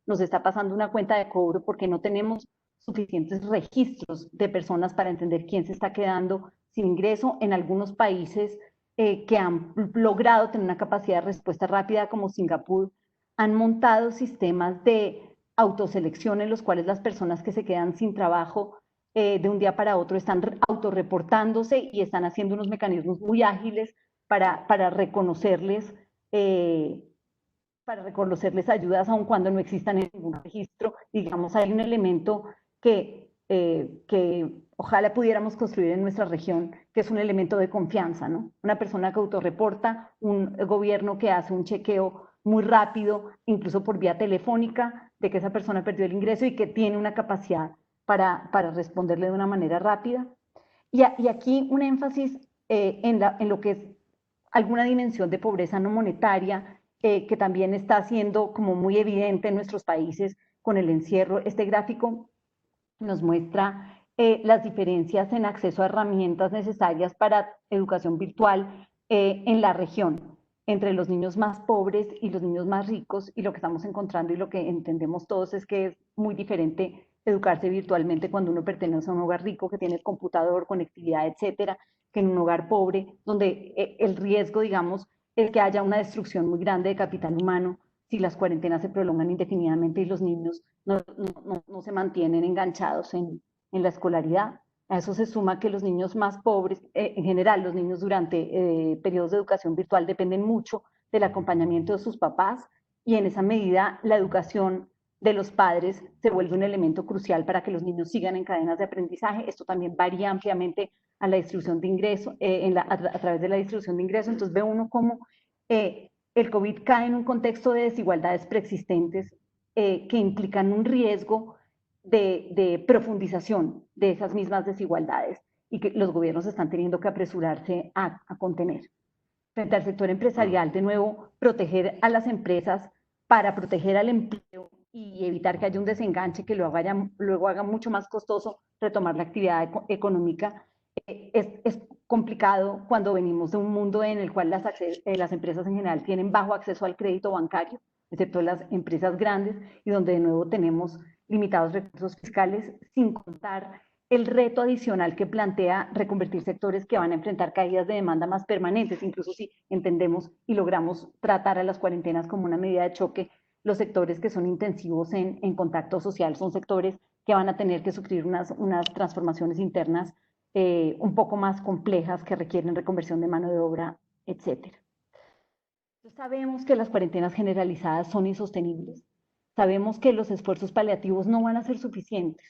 nos está pasando una cuenta de cobro porque no tenemos suficientes registros de personas para entender quién se está quedando sin ingreso. En algunos países que han logrado tener una capacidad de respuesta rápida, como Singapur, han montado sistemas de autoselección en los cuales las personas que se quedan sin trabajo de un día para otro están autorreportándose y están haciendo unos mecanismos muy ágiles para reconocerles ayudas aun cuando no existan en ningún registro. Digamos, hay un elemento que ojalá pudiéramos construir en nuestra región, que es un elemento de confianza, ¿no? Una persona que autorreporta, un gobierno que hace un chequeo muy rápido, incluso por vía telefónica, de que esa persona perdió el ingreso y que tiene una capacidad para responderle de una manera rápida. Y aquí un énfasis en lo que es alguna dimensión de pobreza no monetaria, que también está siendo como muy evidente en nuestros países con el encierro. Este gráfico nos muestra las diferencias en acceso a herramientas necesarias para educación virtual en la región, entre los niños más pobres y los niños más ricos, y lo que estamos encontrando y lo que entendemos todos es que es muy diferente educarse virtualmente cuando uno pertenece a un hogar rico que tiene computador, conectividad, etcétera, que en un hogar pobre, donde el riesgo, digamos, es que haya una destrucción muy grande de capital humano si las cuarentenas se prolongan indefinidamente y los niños no se mantienen enganchados en la escolaridad. A eso se suma que los niños más pobres, en general los niños durante periodos de educación virtual dependen mucho del acompañamiento de sus papás, y en esa medida la educación de los padres se vuelve un elemento crucial para que los niños sigan en cadenas de aprendizaje. Esto también varía ampliamente a la distribución de ingresos, a través de la distribución de ingresos. Entonces ve uno cómo el COVID cae en un contexto de desigualdades preexistentes que implican un riesgo de profundización de esas mismas desigualdades, y que los gobiernos están teniendo que apresurarse a contener. Frente al sector empresarial, de nuevo, proteger a las empresas para proteger al empleo y evitar que haya un desenganche que luego haga mucho más costoso retomar la actividad económica, es complicado cuando venimos de un mundo en el cual las empresas en general tienen bajo acceso al crédito bancario, excepto las empresas grandes, y donde de nuevo tenemos limitados recursos fiscales, sin contar el reto adicional que plantea reconvertir sectores que van a enfrentar caídas de demanda más permanentes. Incluso si entendemos y logramos tratar a las cuarentenas como una medida de choque, los sectores que son intensivos en contacto social son sectores que van a tener que sufrir unas transformaciones internas un poco más complejas, que requieren reconversión de mano de obra, etc. Sabemos que las cuarentenas generalizadas son insostenibles. sabemos que los esfuerzos paliativos no van a ser suficientes.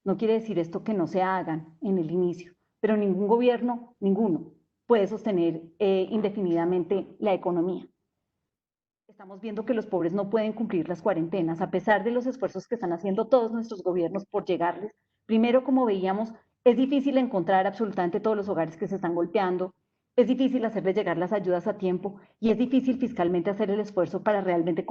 No quiere decir esto que no se hagan en el inicio, pero ningún gobierno, ninguno, puede sostener indefinidamente la economía. Estamos viendo que los pobres no pueden cumplir las cuarentenas, a pesar de los esfuerzos que están haciendo todos nuestros gobiernos por llegarles. Primero, como veíamos, es difícil encontrar absolutamente todos los hogares que se están golpeando, es difícil hacerles llegar las ayudas a tiempo y es difícil fiscalmente hacer el esfuerzo para realmente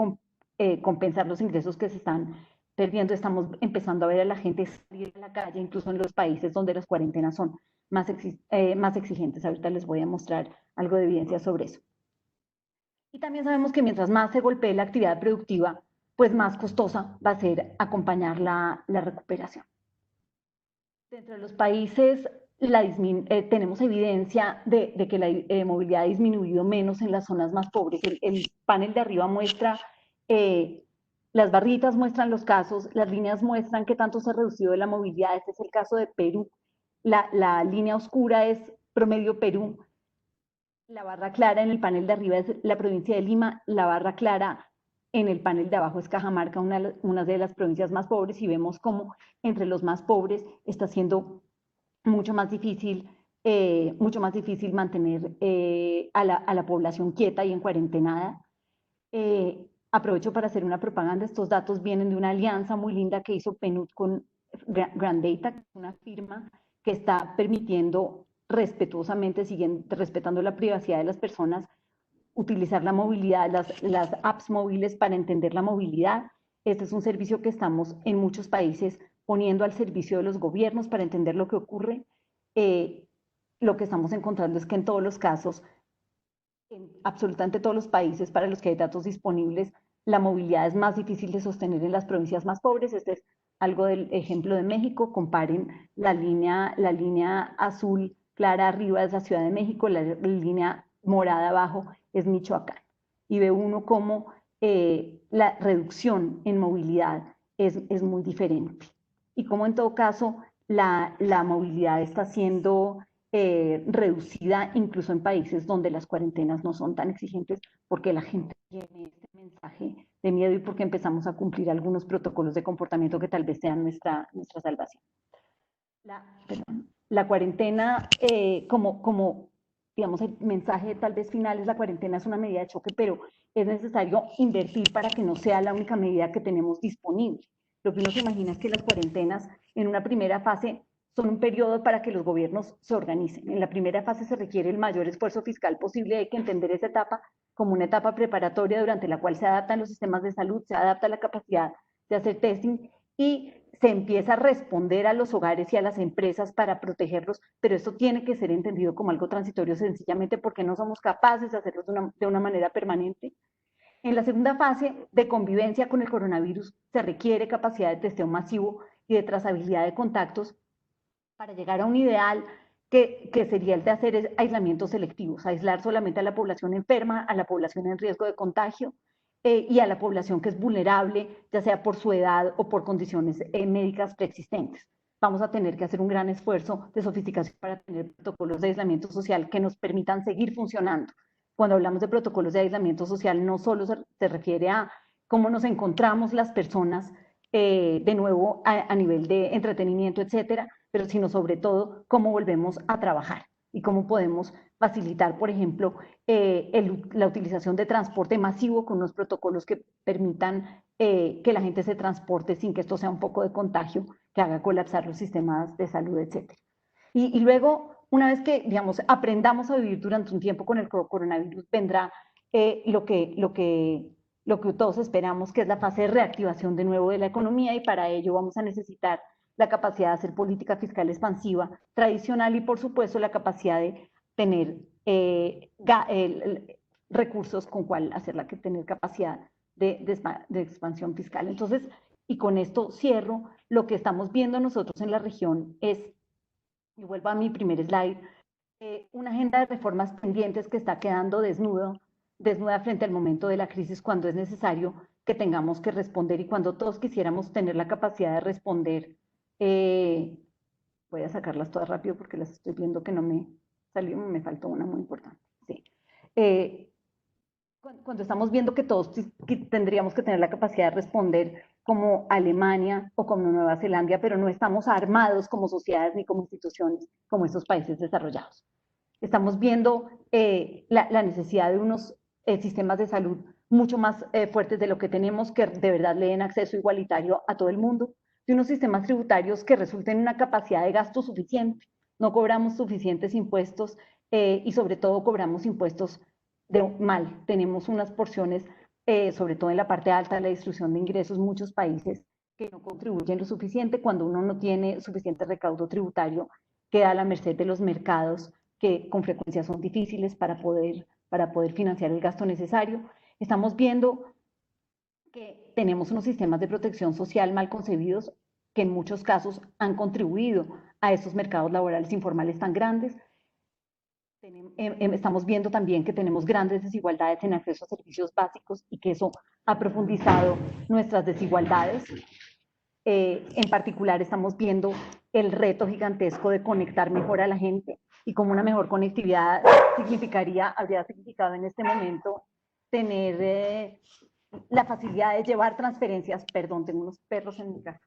compensar los ingresos que se están perdiendo. Estamos empezando a ver a la gente salir a la calle, incluso en los países donde las cuarentenas son más exigentes. Ahorita les voy a mostrar algo de evidencia sobre eso. Y también sabemos que mientras más se golpee la actividad productiva, pues más costosa va a ser acompañar la recuperación. Dentro de los países tenemos evidencia de que la movilidad ha disminuido menos en las zonas más pobres. El panel de arriba muestra, las barritas muestran los casos, las líneas muestran qué tanto se ha reducido la movilidad. Este es el caso de Perú. La línea oscura es promedio Perú. La barra clara en el panel de arriba es la provincia de Lima, la barra clara en el panel de abajo es Cajamarca, una de las provincias más pobres, y vemos cómo entre los más pobres está siendo mucho más difícil mantener a la población quieta y en cuarentenada. Aprovecho para hacer una propaganda. Estos datos vienen de una alianza muy linda que hizo PNUD con Grandata, una firma que está permitiendo respetuosamente, respetando la privacidad de las personas, utilizar la movilidad, las apps móviles para entender la movilidad. Este es un servicio que estamos en muchos países poniendo al servicio de los gobiernos para entender lo que ocurre. Lo que estamos encontrando es que en todos los casos, en absolutamente todos los países para los que hay datos disponibles, la movilidad es más difícil de sostener en las provincias más pobres. Este es algo del ejemplo de México. Comparen la línea azul clara arriba es la Ciudad de México, la línea morada abajo es Michoacán. Y ve uno cómo la reducción en movilidad es muy diferente. Y como en todo caso la movilidad está siendo reducida incluso en países donde las cuarentenas no son tan exigentes, porque la gente tiene este mensaje de miedo y porque empezamos a cumplir algunos protocolos de comportamiento que tal vez sean nuestra salvación. La cuarentena, digamos, el mensaje tal vez final es: la cuarentena es una medida de choque, pero es necesario invertir para que no sea la única medida que tenemos disponible. Lo que uno se imagina es que las cuarentenas en una primera fase son un periodo para que los gobiernos se organicen. En la primera fase se requiere el mayor esfuerzo fiscal posible. Hay que entender esa etapa como una etapa preparatoria durante la cual se adaptan los sistemas de salud, se adapta la capacidad de hacer testing y se empieza a responder a los hogares y a las empresas para protegerlos, pero esto tiene que ser entendido como algo transitorio, sencillamente porque no somos capaces de hacerlo de una manera permanente. En la segunda fase de convivencia con el coronavirus se requiere capacidad de testeo masivo y de trazabilidad de contactos para llegar a un ideal que sería el de hacer aislamientos selectivos, aislar solamente a la población enferma, a la población en riesgo de contagio y a la población que es vulnerable, ya sea por su edad o por condiciones médicas preexistentes. Vamos a tener que hacer un gran esfuerzo de sofisticación para tener protocolos de aislamiento social que nos permitan seguir funcionando. Cuando hablamos de protocolos de aislamiento social, no solo se refiere a cómo nos encontramos las personas de nuevo a nivel de entretenimiento, etcétera, pero sino sobre todo cómo volvemos a trabajar y cómo podemos facilitar, por ejemplo, la utilización de transporte masivo con unos protocolos que permitan que la gente se transporte sin que esto sea un foco de contagio que haga colapsar los sistemas de salud, etcétera. Y luego, una vez que, digamos, aprendamos a vivir durante un tiempo con el coronavirus, vendrá lo que todos esperamos, que es la fase de reactivación de nuevo de la economía, y para ello vamos a necesitar la capacidad de hacer política fiscal expansiva tradicional y, por supuesto, la capacidad de tener recursos con cual tener capacidad de expansión fiscal. Entonces, y con esto cierro, lo que estamos viendo nosotros en la región es, y vuelvo a mi primer slide, una agenda de reformas pendientes que está quedando desnuda frente al momento de la crisis, cuando es necesario que tengamos que responder y cuando todos quisiéramos tener la capacidad de responder. Voy a sacarlas todas rápido porque las estoy viendo que no me salió, me faltó una muy importante. Sí. cuando estamos viendo que todos que tendríamos que tener la capacidad de responder como Alemania o como Nueva Zelanda, pero no estamos armados como sociedades ni como instituciones como estos países desarrollados. Estamos viendo la necesidad de unos sistemas de salud mucho más fuertes de lo que tenemos, que de verdad le den acceso igualitario a todo el mundo, de unos sistemas tributarios que resulten en una capacidad de gasto suficiente. No cobramos suficientes impuestos y sobre todo cobramos impuestos mal. Tenemos unas porciones, sobre todo en la parte alta de la distribución de ingresos, muchos países que no contribuyen lo suficiente. Cuando uno no tiene suficiente recaudo tributario, queda a la merced de los mercados, que con frecuencia son difíciles para poder financiar el gasto necesario. Estamos viendo que tenemos unos sistemas de protección social mal concebidos que en muchos casos han contribuido a esos mercados laborales informales tan grandes. Estamos viendo también que tenemos grandes desigualdades en acceso a servicios básicos y que eso ha profundizado nuestras desigualdades. En particular estamos viendo el reto gigantesco de conectar mejor a la gente y como una mejor conectividad habría significado en este momento tener la facilidad de llevar transferencias, perdón, tengo unos perros en mi casa,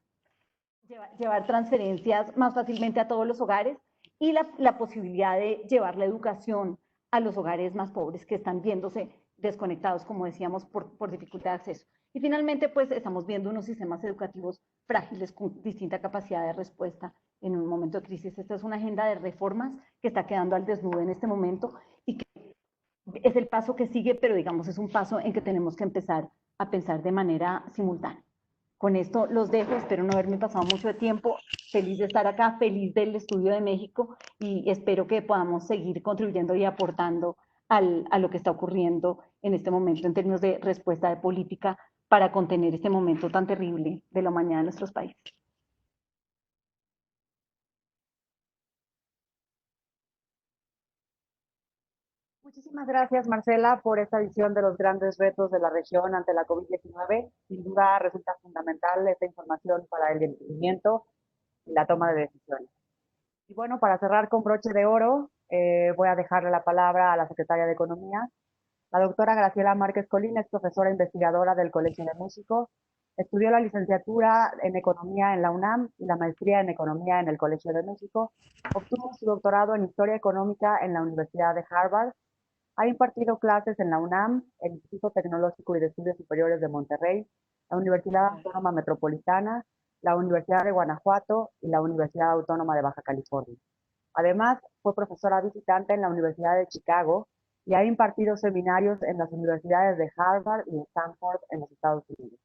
llevar transferencias más fácilmente a todos los hogares y la posibilidad de llevar la educación a los hogares más pobres que están viéndose desconectados, como decíamos, por dificultad de acceso. Y finalmente, pues estamos viendo unos sistemas educativos frágiles con distinta capacidad de respuesta en un momento de crisis. Esta es una agenda de reformas que está quedando al desnudo en este momento y que es el paso que sigue, pero digamos es un paso en que tenemos que empezar a pensar de manera simultánea. Con esto los dejo, espero no haberme pasado mucho de tiempo, feliz de estar acá, feliz del Estudio de México y espero que podamos seguir contribuyendo y aportando a lo que está ocurriendo en este momento en términos de respuesta de política para contener este momento tan terrible de la humanidad en nuestros países. Muchísimas gracias, Marcela, por esta visión de los grandes retos de la región ante la COVID-19. Sin duda resulta fundamental esta información para el entendimiento y la toma de decisiones. Y bueno, para cerrar con broche de oro, voy a dejarle la palabra a la secretaria de Economía. La doctora Graciela Márquez Colín es profesora investigadora del Colegio de México. Estudió la licenciatura en Economía en la UNAM y la maestría en Economía en el Colegio de México. Obtuvo su doctorado en Historia Económica en la Universidad de Harvard. Ha impartido clases en la UNAM, el Instituto Tecnológico y de Estudios Superiores de Monterrey, la Universidad Autónoma Metropolitana, la Universidad de Guanajuato y la Universidad Autónoma de Baja California. Además, fue profesora visitante en la Universidad de Chicago y ha impartido seminarios en las universidades de Harvard y Stanford en los Estados Unidos.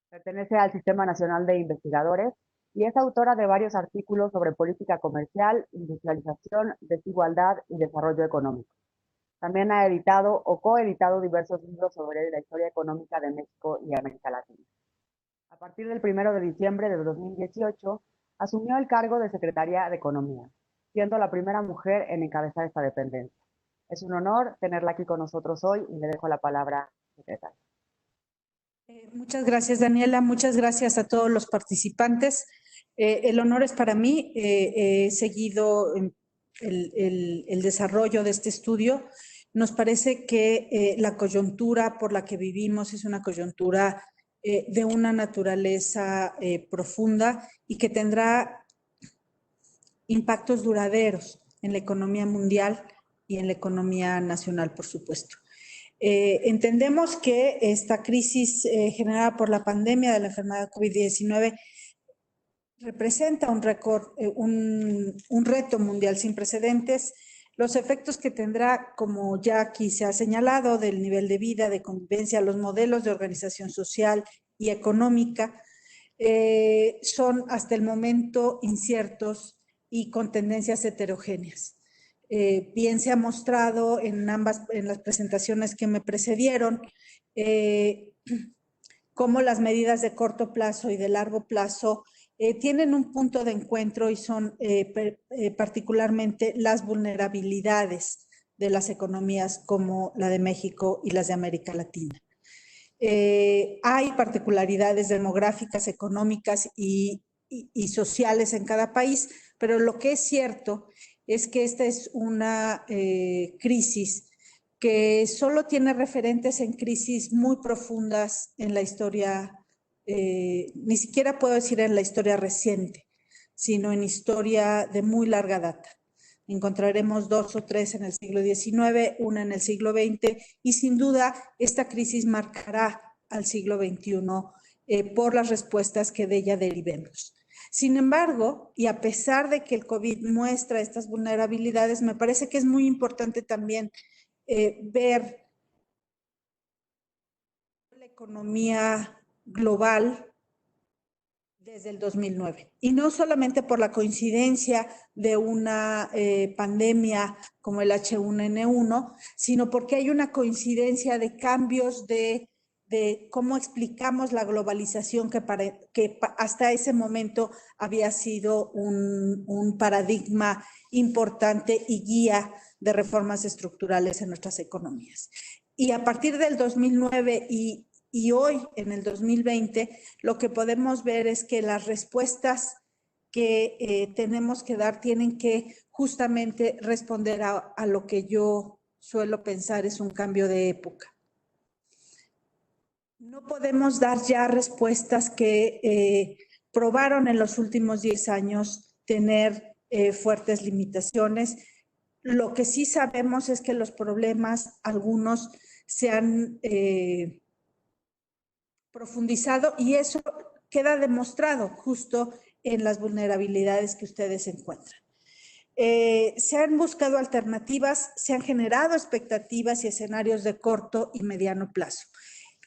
Pertenece al Sistema Nacional de Investigadores y es autora de varios artículos sobre política comercial, industrialización, desigualdad y desarrollo económico. También ha editado o coeditado diversos libros sobre la historia económica de México y América Latina. A partir del 1 de diciembre de 2018, asumió el cargo de Secretaria de Economía, siendo la primera mujer en encabezar esta dependencia. Es un honor tenerla aquí con nosotros hoy y le dejo la palabra, secretaria. Muchas gracias, Daniela. Muchas gracias a todos los participantes. El honor es para mí. He seguido el desarrollo de este estudio. Nos parece que la coyuntura por la que vivimos es una coyuntura de una naturaleza profunda y que tendrá impactos duraderos en la economía mundial y en la economía nacional, por supuesto. Entendemos que esta crisis generada por la pandemia de la enfermedad COVID-19 representa un reto mundial sin precedentes. Los efectos que tendrá, como ya aquí se ha señalado, del nivel de vida, de convivencia, los modelos de organización social y económica, son hasta el momento inciertos y con tendencias heterogéneas. Bien se ha mostrado en las presentaciones que me precedieron, cómo las medidas de corto plazo y de largo plazo tienen un punto de encuentro y son particularmente las vulnerabilidades de las economías como la de México y las de América Latina. Hay particularidades demográficas, económicas y sociales en cada país, pero lo que es cierto es que esta es una crisis que solo tiene referentes en crisis muy profundas en la historia, ni siquiera puedo decir en la historia reciente, sino en historia de muy larga data. Encontraremos 2 o 3 en el siglo XIX, una en el siglo XX, y sin duda esta crisis marcará al siglo XXI por las respuestas que de ella derivemos. Sin embargo, y a pesar de que el COVID muestra estas vulnerabilidades, me parece que es muy importante también ver la economía global desde el 2009. Y no solamente por la coincidencia de una pandemia como el H1N1, sino porque hay una coincidencia de cambios de cómo explicamos la globalización que hasta ese momento había sido un paradigma importante y guía de reformas estructurales en nuestras economías. Y a partir del 2009 y hoy, en el 2020, lo que podemos ver es que las respuestas que tenemos que dar tienen que justamente responder a lo que yo suelo pensar es un cambio de época. No podemos dar ya respuestas que probaron en los últimos 10 años tener fuertes limitaciones. Lo que sí sabemos es que los problemas, algunos se han profundizado y eso queda demostrado justo en las vulnerabilidades que ustedes encuentran. Se han buscado alternativas, se han generado expectativas y escenarios de corto y mediano plazo.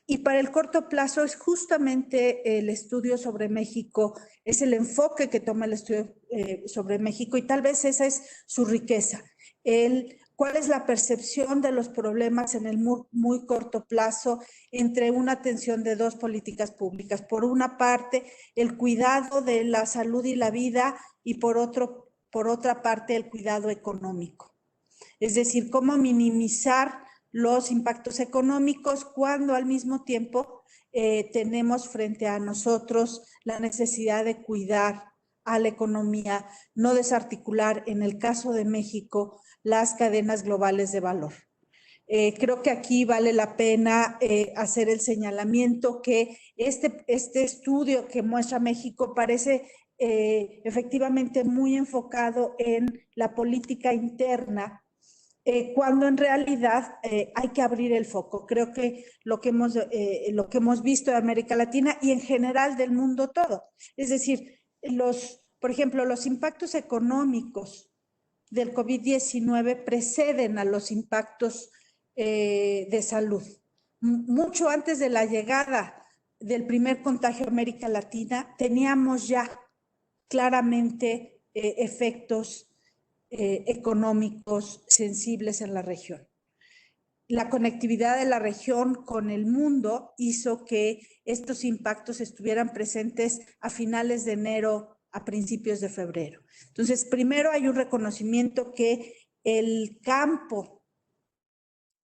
Y para el corto plazo es justamente el estudio sobre México, es el enfoque que toma el estudio sobre México y tal vez esa es su riqueza. ¿Cuál es la percepción de los problemas en el muy corto plazo entre una atención de dos políticas públicas? Por una parte, el cuidado de la salud y la vida y por otra parte, el cuidado económico. Es decir, cómo minimizar los impactos económicos cuando al mismo tiempo tenemos frente a nosotros la necesidad de cuidar a la economía, no desarticular, en el caso de México, las cadenas globales de valor. Creo que aquí vale la pena hacer el señalamiento que este estudio que muestra México parece efectivamente muy enfocado en la política interna, cuando en realidad hay que abrir el foco. Creo que lo que hemos visto de América Latina y en general del mundo todo, es decir, por ejemplo, los impactos económicos del COVID-19 preceden a los impactos de salud. Mucho antes de la llegada del primer contagio a América Latina, teníamos ya claramente efectos económicos sensibles en la región. La conectividad de la región con el mundo hizo que estos impactos estuvieran presentes a finales de enero, a principios de febrero. Entonces, primero hay un reconocimiento que el campo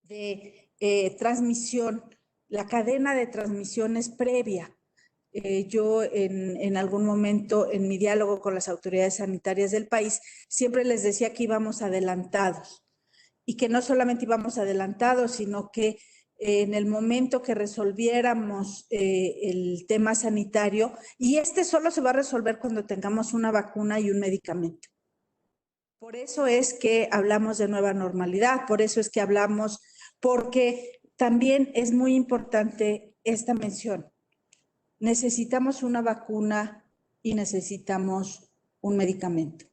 de transmisión, la cadena de transmisión es previa. Yo en algún momento en mi diálogo con las autoridades sanitarias del país siempre les decía que íbamos adelantados y que no solamente íbamos adelantados, sino que en el momento que resolviéramos el tema sanitario, y solo se va a resolver cuando tengamos una vacuna y un medicamento. Por eso es que hablamos de nueva normalidad, por eso es que hablamos, porque también es muy importante esta mención. Necesitamos una vacuna y necesitamos un medicamento.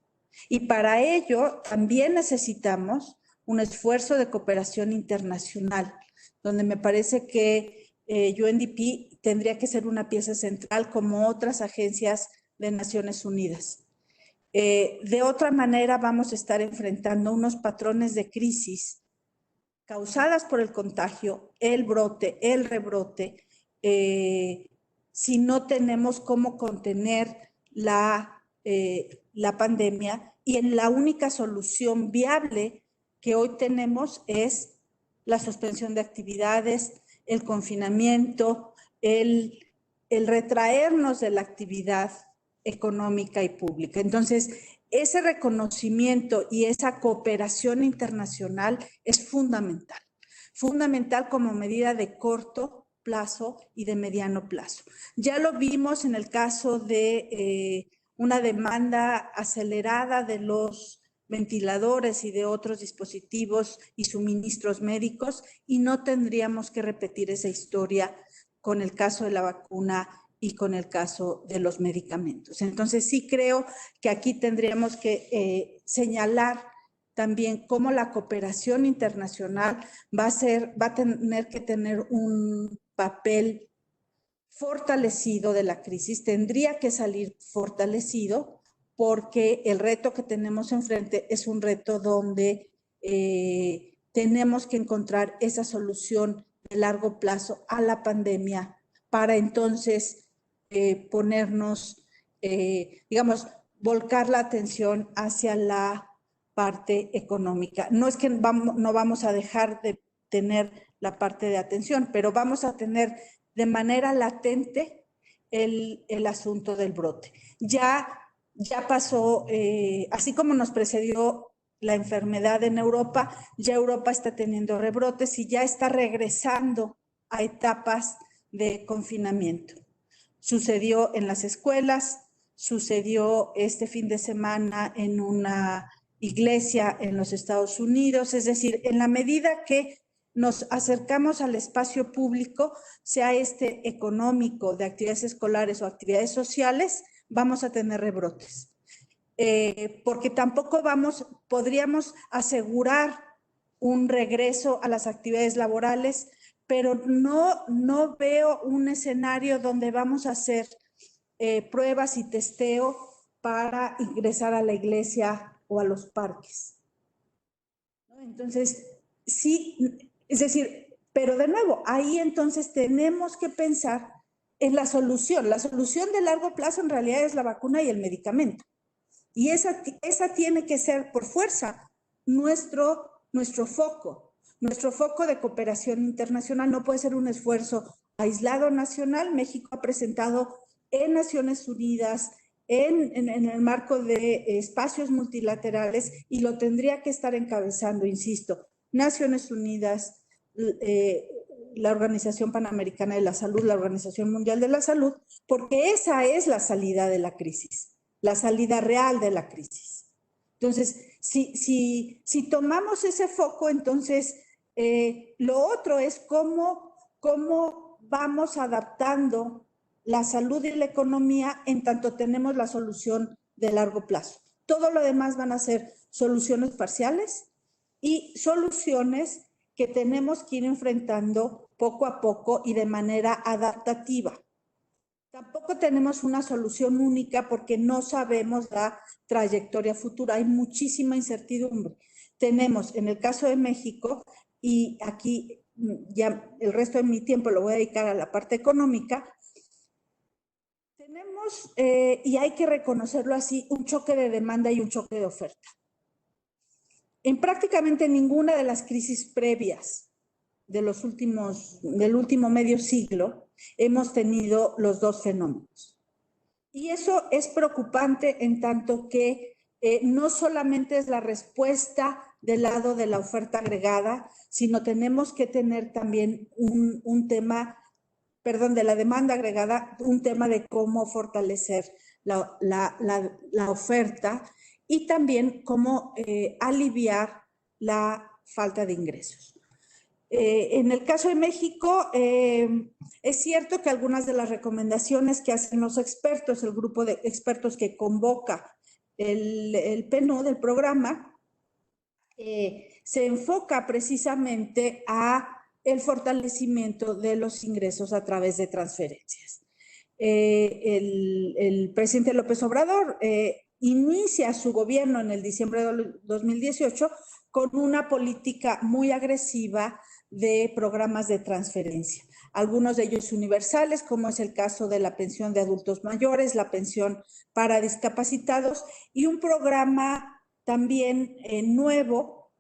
Y para ello también necesitamos un esfuerzo de cooperación internacional, donde me parece que UNDP tendría que ser una pieza central como otras agencias de Naciones Unidas. De otra manera vamos a estar enfrentando unos patrones de crisis causadas por el contagio, el brote, el rebrote, si no tenemos cómo contener la pandemia, y en la única solución viable que hoy tenemos es la suspensión de actividades, el confinamiento, el retraernos de la actividad económica y pública. Entonces, ese reconocimiento y esa cooperación internacional es fundamental. fundamental como medida de corto plazo y de mediano plazo. Ya lo vimos en el caso de una demanda acelerada de los ventiladores y de otros dispositivos y suministros médicos, y no tendríamos que repetir esa historia con el caso de la vacuna y con el caso de los medicamentos. Entonces sí creo que aquí tendríamos que señalar también cómo la cooperación internacional va a tener que tener un papel fortalecido de la crisis, tendría que salir fortalecido, porque el reto que tenemos enfrente es un reto donde tenemos que encontrar esa solución de largo plazo a la pandemia para entonces ponernos, digamos, volcar la atención hacia la parte económica. No es que no vamos a dejar de tener la parte de atención, pero vamos a tener de manera latente el asunto del brote. Ya pasó, así como nos precedió la enfermedad en Europa, ya Europa está teniendo rebrotes y ya está regresando a etapas de confinamiento. Sucedió en las escuelas, sucedió este fin de semana en una iglesia en los Estados Unidos, es decir, en la medida que nos acercamos al espacio público, sea este económico, de actividades escolares o actividades sociales, vamos a tener rebrotes. Porque tampoco podríamos asegurar un regreso a las actividades laborales, pero no veo un escenario donde vamos a hacer pruebas y testeo para ingresar a la iglesia o a los parques. Entonces, sí, es decir, pero de nuevo, ahí entonces tenemos que pensar en la solución. La solución de largo plazo en realidad es la vacuna y el medicamento. Y esa tiene que ser por fuerza nuestro foco. Nuestro foco de cooperación internacional no puede ser un esfuerzo aislado nacional. México ha presentado en Naciones Unidas, en el marco de espacios multilaterales, y lo tendría que estar encabezando, insisto, Naciones Unidas, la Organización Panamericana de la Salud, la Organización Mundial de la Salud, porque esa es la salida de la crisis, la salida real de la crisis. Entonces, si tomamos ese foco, entonces lo otro es cómo vamos adaptando la salud y la economía en tanto tenemos la solución de largo plazo. Todo lo demás van a ser soluciones parciales y soluciones que tenemos que ir enfrentando poco a poco y de manera adaptativa. Tampoco tenemos una solución única porque no sabemos la trayectoria futura, hay muchísima incertidumbre. Tenemos, en el caso de México, y aquí ya el resto de mi tiempo lo voy a dedicar a la parte económica, tenemos, y hay que reconocerlo así, un choque de demanda y un choque de oferta. En prácticamente ninguna de las crisis previas del último medio siglo hemos tenido los dos fenómenos. Y eso es preocupante en tanto que no solamente es la respuesta del lado de la oferta agregada, sino tenemos que tener también un tema, de la demanda agregada, un tema de cómo fortalecer la oferta y también cómo aliviar la falta de ingresos. En el caso de México, es cierto que algunas de las recomendaciones que hacen los expertos, el grupo de expertos que convoca el PNUD, el programa, se enfoca precisamente a el fortalecimiento de los ingresos a través de transferencias. El presidente López Obrador inicia su gobierno en el diciembre de 2018 con una política muy agresiva de programas de transferencia. Algunos de ellos universales, como es el caso de la pensión de adultos mayores, la pensión para discapacitados, y un programa también nuevo,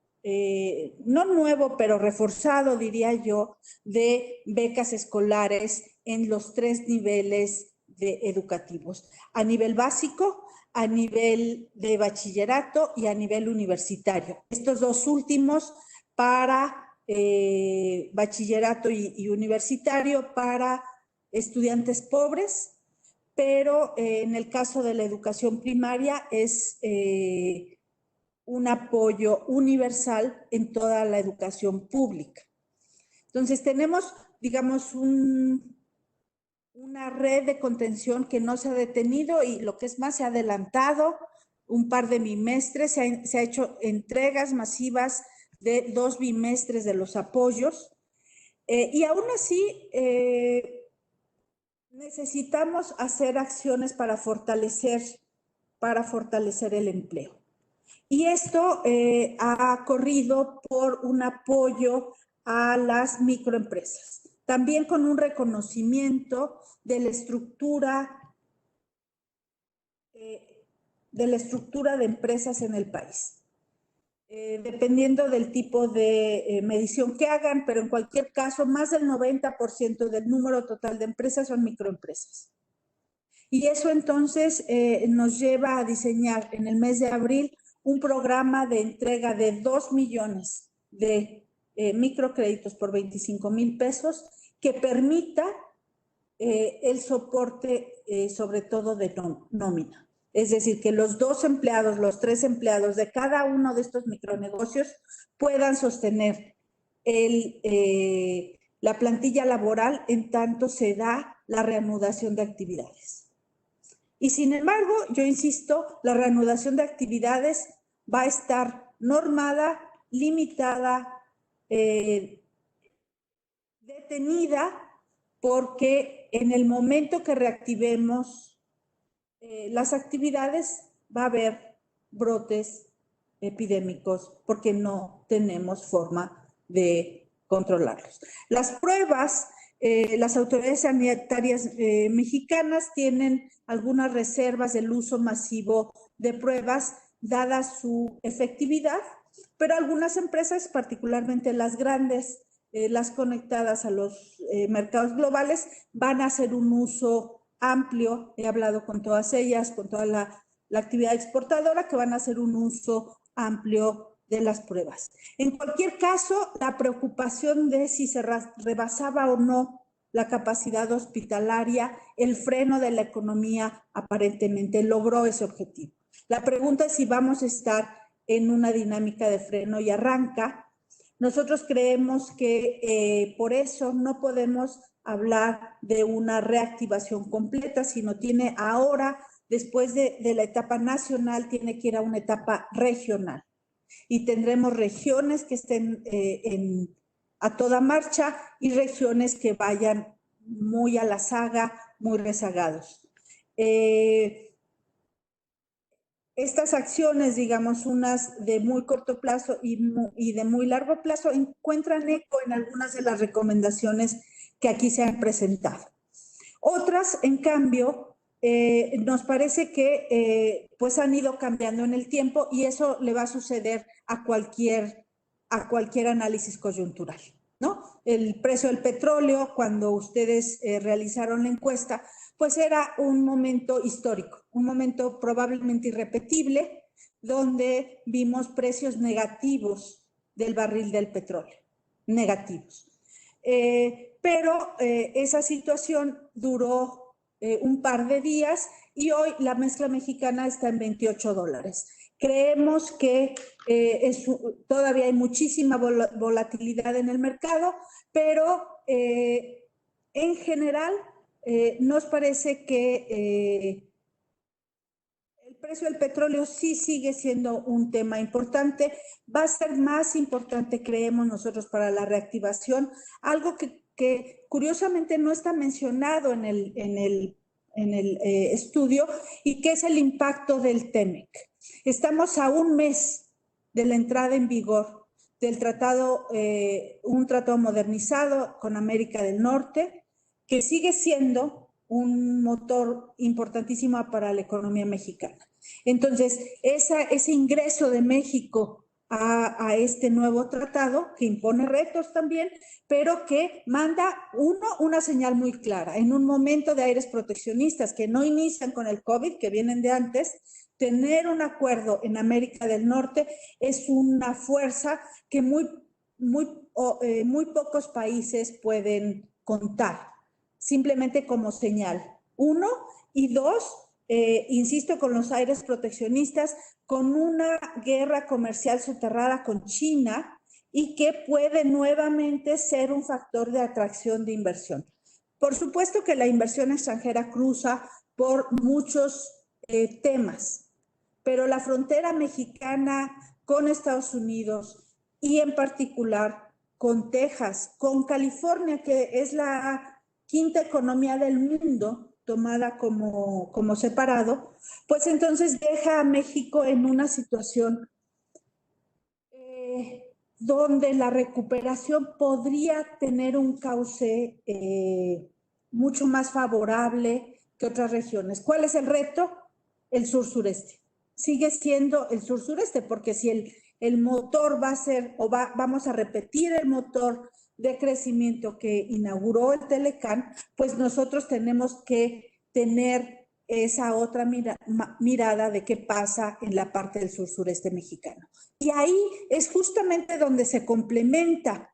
no nuevo, pero reforzado, diría yo, de becas escolares en los 3 niveles educativos, a nivel básico, a nivel de bachillerato y a nivel universitario. Estos dos últimos para bachillerato y universitario para estudiantes pobres, pero en el caso de la educación primaria es un apoyo universal en toda la educación pública. Entonces tenemos, digamos, una red de contención que no se ha detenido y lo que es más, se ha adelantado un par de bimestres, se ha hecho entregas masivas de 2 bimestres de los apoyos y aún así necesitamos hacer acciones para fortalecer el empleo. Y esto ha corrido por un apoyo a las microempresas, también con un reconocimiento de la estructura de empresas en el país. Dependiendo del tipo de medición que hagan, pero en cualquier caso, más del 90% del número total de empresas son microempresas. Y eso entonces nos lleva a diseñar en el mes de abril un programa de entrega de 2 millones de microcréditos por 25,000 pesos que permita el soporte sobre todo de nómina. Es decir, que los 2 empleados, los 3 empleados de cada uno de estos micronegocios puedan sostener la plantilla laboral en tanto se da la reanudación de actividades. Y sin embargo, yo insisto, la reanudación de actividades va a estar normada, limitada, detenida, porque en el momento que reactivemos las actividades va a haber brotes epidémicos porque no tenemos forma de controlarlos. Las pruebas, las autoridades sanitarias mexicanas tienen algunas reservas del uso masivo de pruebas dada su efectividad, pero algunas empresas, particularmente las grandes, las conectadas a los mercados globales, van a hacer un uso amplio. He hablado con todas ellas, con toda la actividad exportadora, que van a hacer un uso amplio de las pruebas. En cualquier caso, la preocupación de si se rebasaba o no la capacidad hospitalaria, el freno de la economía aparentemente logró ese objetivo. La pregunta es si vamos a estar en una dinámica de freno y arranca. Nosotros creemos que por eso no podemos hablar de una reactivación completa, sino tiene ahora, después de la etapa nacional, tiene que ir a una etapa regional. Y tendremos regiones que estén a toda marcha y regiones que vayan muy a la saga, muy rezagados. Estas acciones, digamos, unas de muy corto plazo y de muy largo plazo, encuentran eco en algunas de las recomendaciones que aquí se han presentado. Otras, en cambio, nos parece que pues han ido cambiando en el tiempo y eso le va a suceder a cualquier análisis coyuntural, ¿no? El precio del petróleo, cuando ustedes realizaron la encuesta, pues era un momento histórico, un momento probablemente irrepetible, donde vimos precios negativos del barril del petróleo, negativos. Pero esa situación duró un par de días y hoy la mezcla mexicana está en $28. Creemos que todavía hay muchísima volatilidad en el mercado, pero en general nos parece que el precio del petróleo sí sigue siendo un tema importante. Va a ser más importante, creemos nosotros, para la reactivación, algo que curiosamente no está mencionado en el estudio y que es el impacto del TEMEC. Estamos a un mes de la entrada en vigor del tratado, un tratado modernizado con América del Norte, que sigue siendo un motor importantísimo para la economía mexicana. Entonces, ese ingreso de México a este nuevo tratado, que impone retos también, pero que manda una señal muy clara. En un momento de aires proteccionistas que no inician con el COVID, que vienen de antes, tener un acuerdo en América del Norte es una fuerza que muy muy pocos países pueden contar, simplemente como señal. Uno, y dos, insisto, con los aires proteccionistas, con una guerra comercial soterrada con China y que puede nuevamente ser un factor de atracción de inversión. Por supuesto que la inversión extranjera cruza por muchos temas, pero la frontera mexicana con Estados Unidos y en particular con Texas, con California, que es la quinta economía del mundo, tomada como separado, pues entonces deja a México en una situación donde la recuperación podría tener un cauce mucho más favorable que otras regiones. ¿Cuál es el reto? El sur-sureste. Sigue siendo el sur-sureste, porque si el motor va a ser, vamos a repetir el motor de crecimiento que inauguró el Telecán, pues nosotros tenemos que tener esa otra mirada de qué pasa en la parte del sur-sureste mexicano. Y ahí es justamente donde se complementa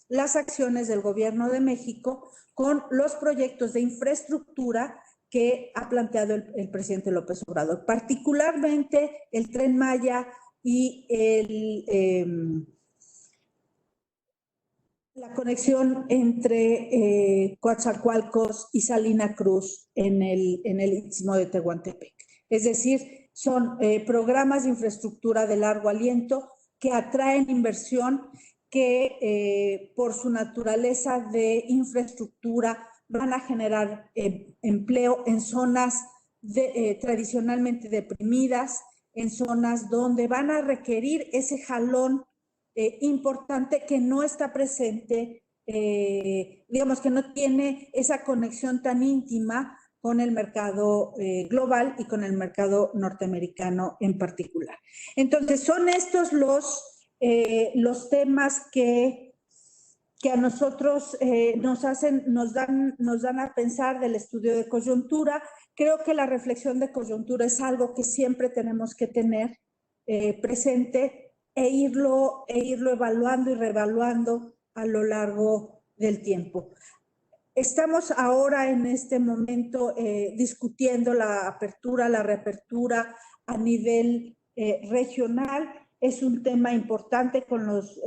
las acciones del gobierno de México con los proyectos de infraestructura que ha planteado el presidente López Obrador, particularmente el Tren Maya y la conexión entre Coatzacoalcos y Salina Cruz en el Istmo de Tehuantepec. Es decir, son programas de infraestructura de largo aliento que atraen inversión, que por su naturaleza de infraestructura van a generar empleo en zonas tradicionalmente deprimidas, en zonas donde van a requerir ese jalón importante que no está presente, digamos que no tiene esa conexión tan íntima con el mercado global y con el mercado norteamericano en particular. Entonces, son estos los temas que a nosotros nos dan a pensar del estudio de coyuntura. Creo que la reflexión de coyuntura es algo que siempre tenemos que tener presente e irlo evaluando y reevaluando a lo largo del tiempo. Estamos ahora en este momento discutiendo la apertura, la reapertura a nivel regional. Es un tema importante con los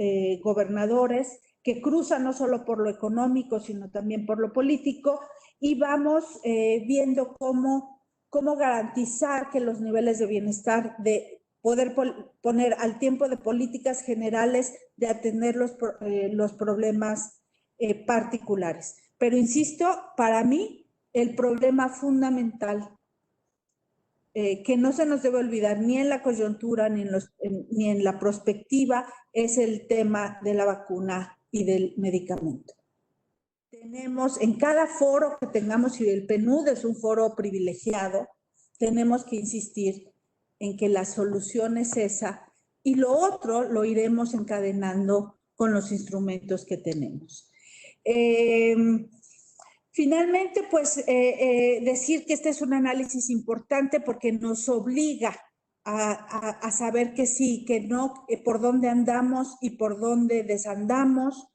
gobernadores que cruza no solo por lo económico, sino también por lo político, y vamos viendo cómo garantizar que los niveles de bienestar, de poder poner al tiempo de políticas generales, de atender los problemas particulares. Pero insisto, para mí, el problema fundamental que no se nos debe olvidar ni en la coyuntura ni en la prospectiva es el tema de la vacuna y del medicamento. Tenemos en cada foro que tengamos, y el PNUD es un foro privilegiado, tenemos que insistir en que la solución es esa, y lo otro lo iremos encadenando con los instrumentos que tenemos. Finalmente, pues decir que este es un análisis importante porque nos obliga a saber que sí, que no, por dónde andamos y por dónde desandamos,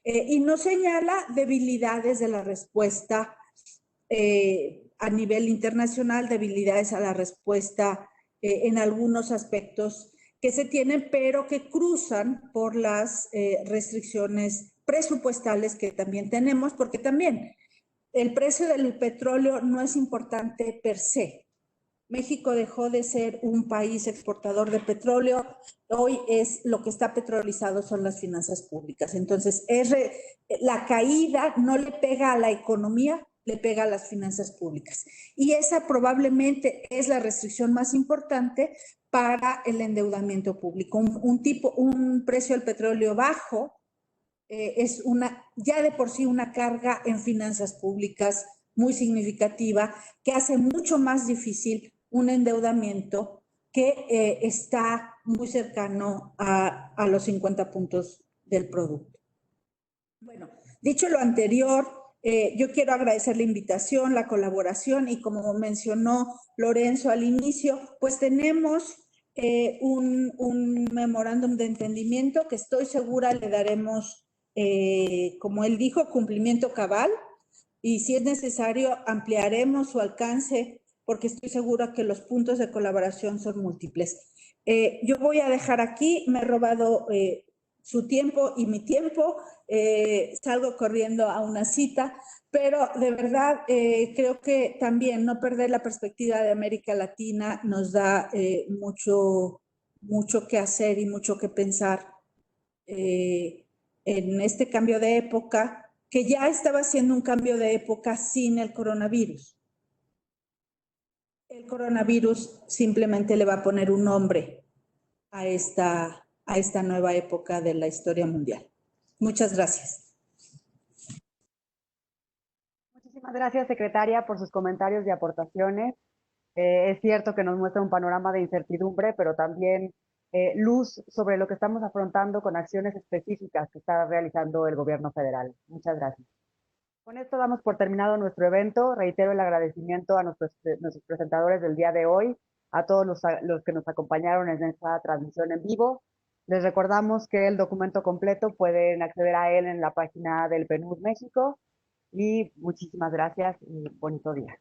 y nos señala debilidades de la respuesta a nivel internacional, debilidades a la respuesta en algunos aspectos que se tienen, pero que cruzan por las restricciones presupuestales que también tenemos, porque también el precio del petróleo no es importante per se. México dejó de ser un país exportador de petróleo, hoy es lo que está petrolizado son las finanzas públicas. Entonces, la caída no le pega a la economía, le pega a las finanzas públicas. Y esa probablemente es la restricción más importante para el endeudamiento público. Un precio del petróleo bajo es ya de por sí una carga en finanzas públicas muy significativa que hace mucho más difícil un endeudamiento que está muy cercano a los 50 puntos del producto. Bueno, dicho lo anterior, yo quiero agradecer la invitación, la colaboración, y como mencionó Lorenzo al inicio, pues tenemos un memorándum de entendimiento que estoy segura le daremos, como él dijo, cumplimiento cabal, y si es necesario ampliaremos su alcance porque estoy segura que los puntos de colaboración son múltiples. Yo voy a dejar aquí, me he robado su tiempo y mi tiempo, salgo corriendo a una cita, pero de verdad creo que también no perder la perspectiva de América Latina nos da mucho que hacer y mucho que pensar en este cambio de época, que ya estaba siendo un cambio de época sin el coronavirus. El coronavirus simplemente le va a poner un nombre a esta nueva época de la historia mundial. Muchas gracias. Muchísimas gracias, secretaria, por sus comentarios y aportaciones. Es cierto que nos muestra un panorama de incertidumbre, pero también luz sobre lo que estamos afrontando con acciones específicas que está realizando el gobierno federal. Muchas gracias. Con esto damos por terminado nuestro evento. Reitero el agradecimiento a nuestros presentadores del día de hoy, a todos los que nos acompañaron en esta transmisión en vivo. Les recordamos que el documento completo pueden acceder a él en la página del PNUD México. Y muchísimas gracias y bonito día.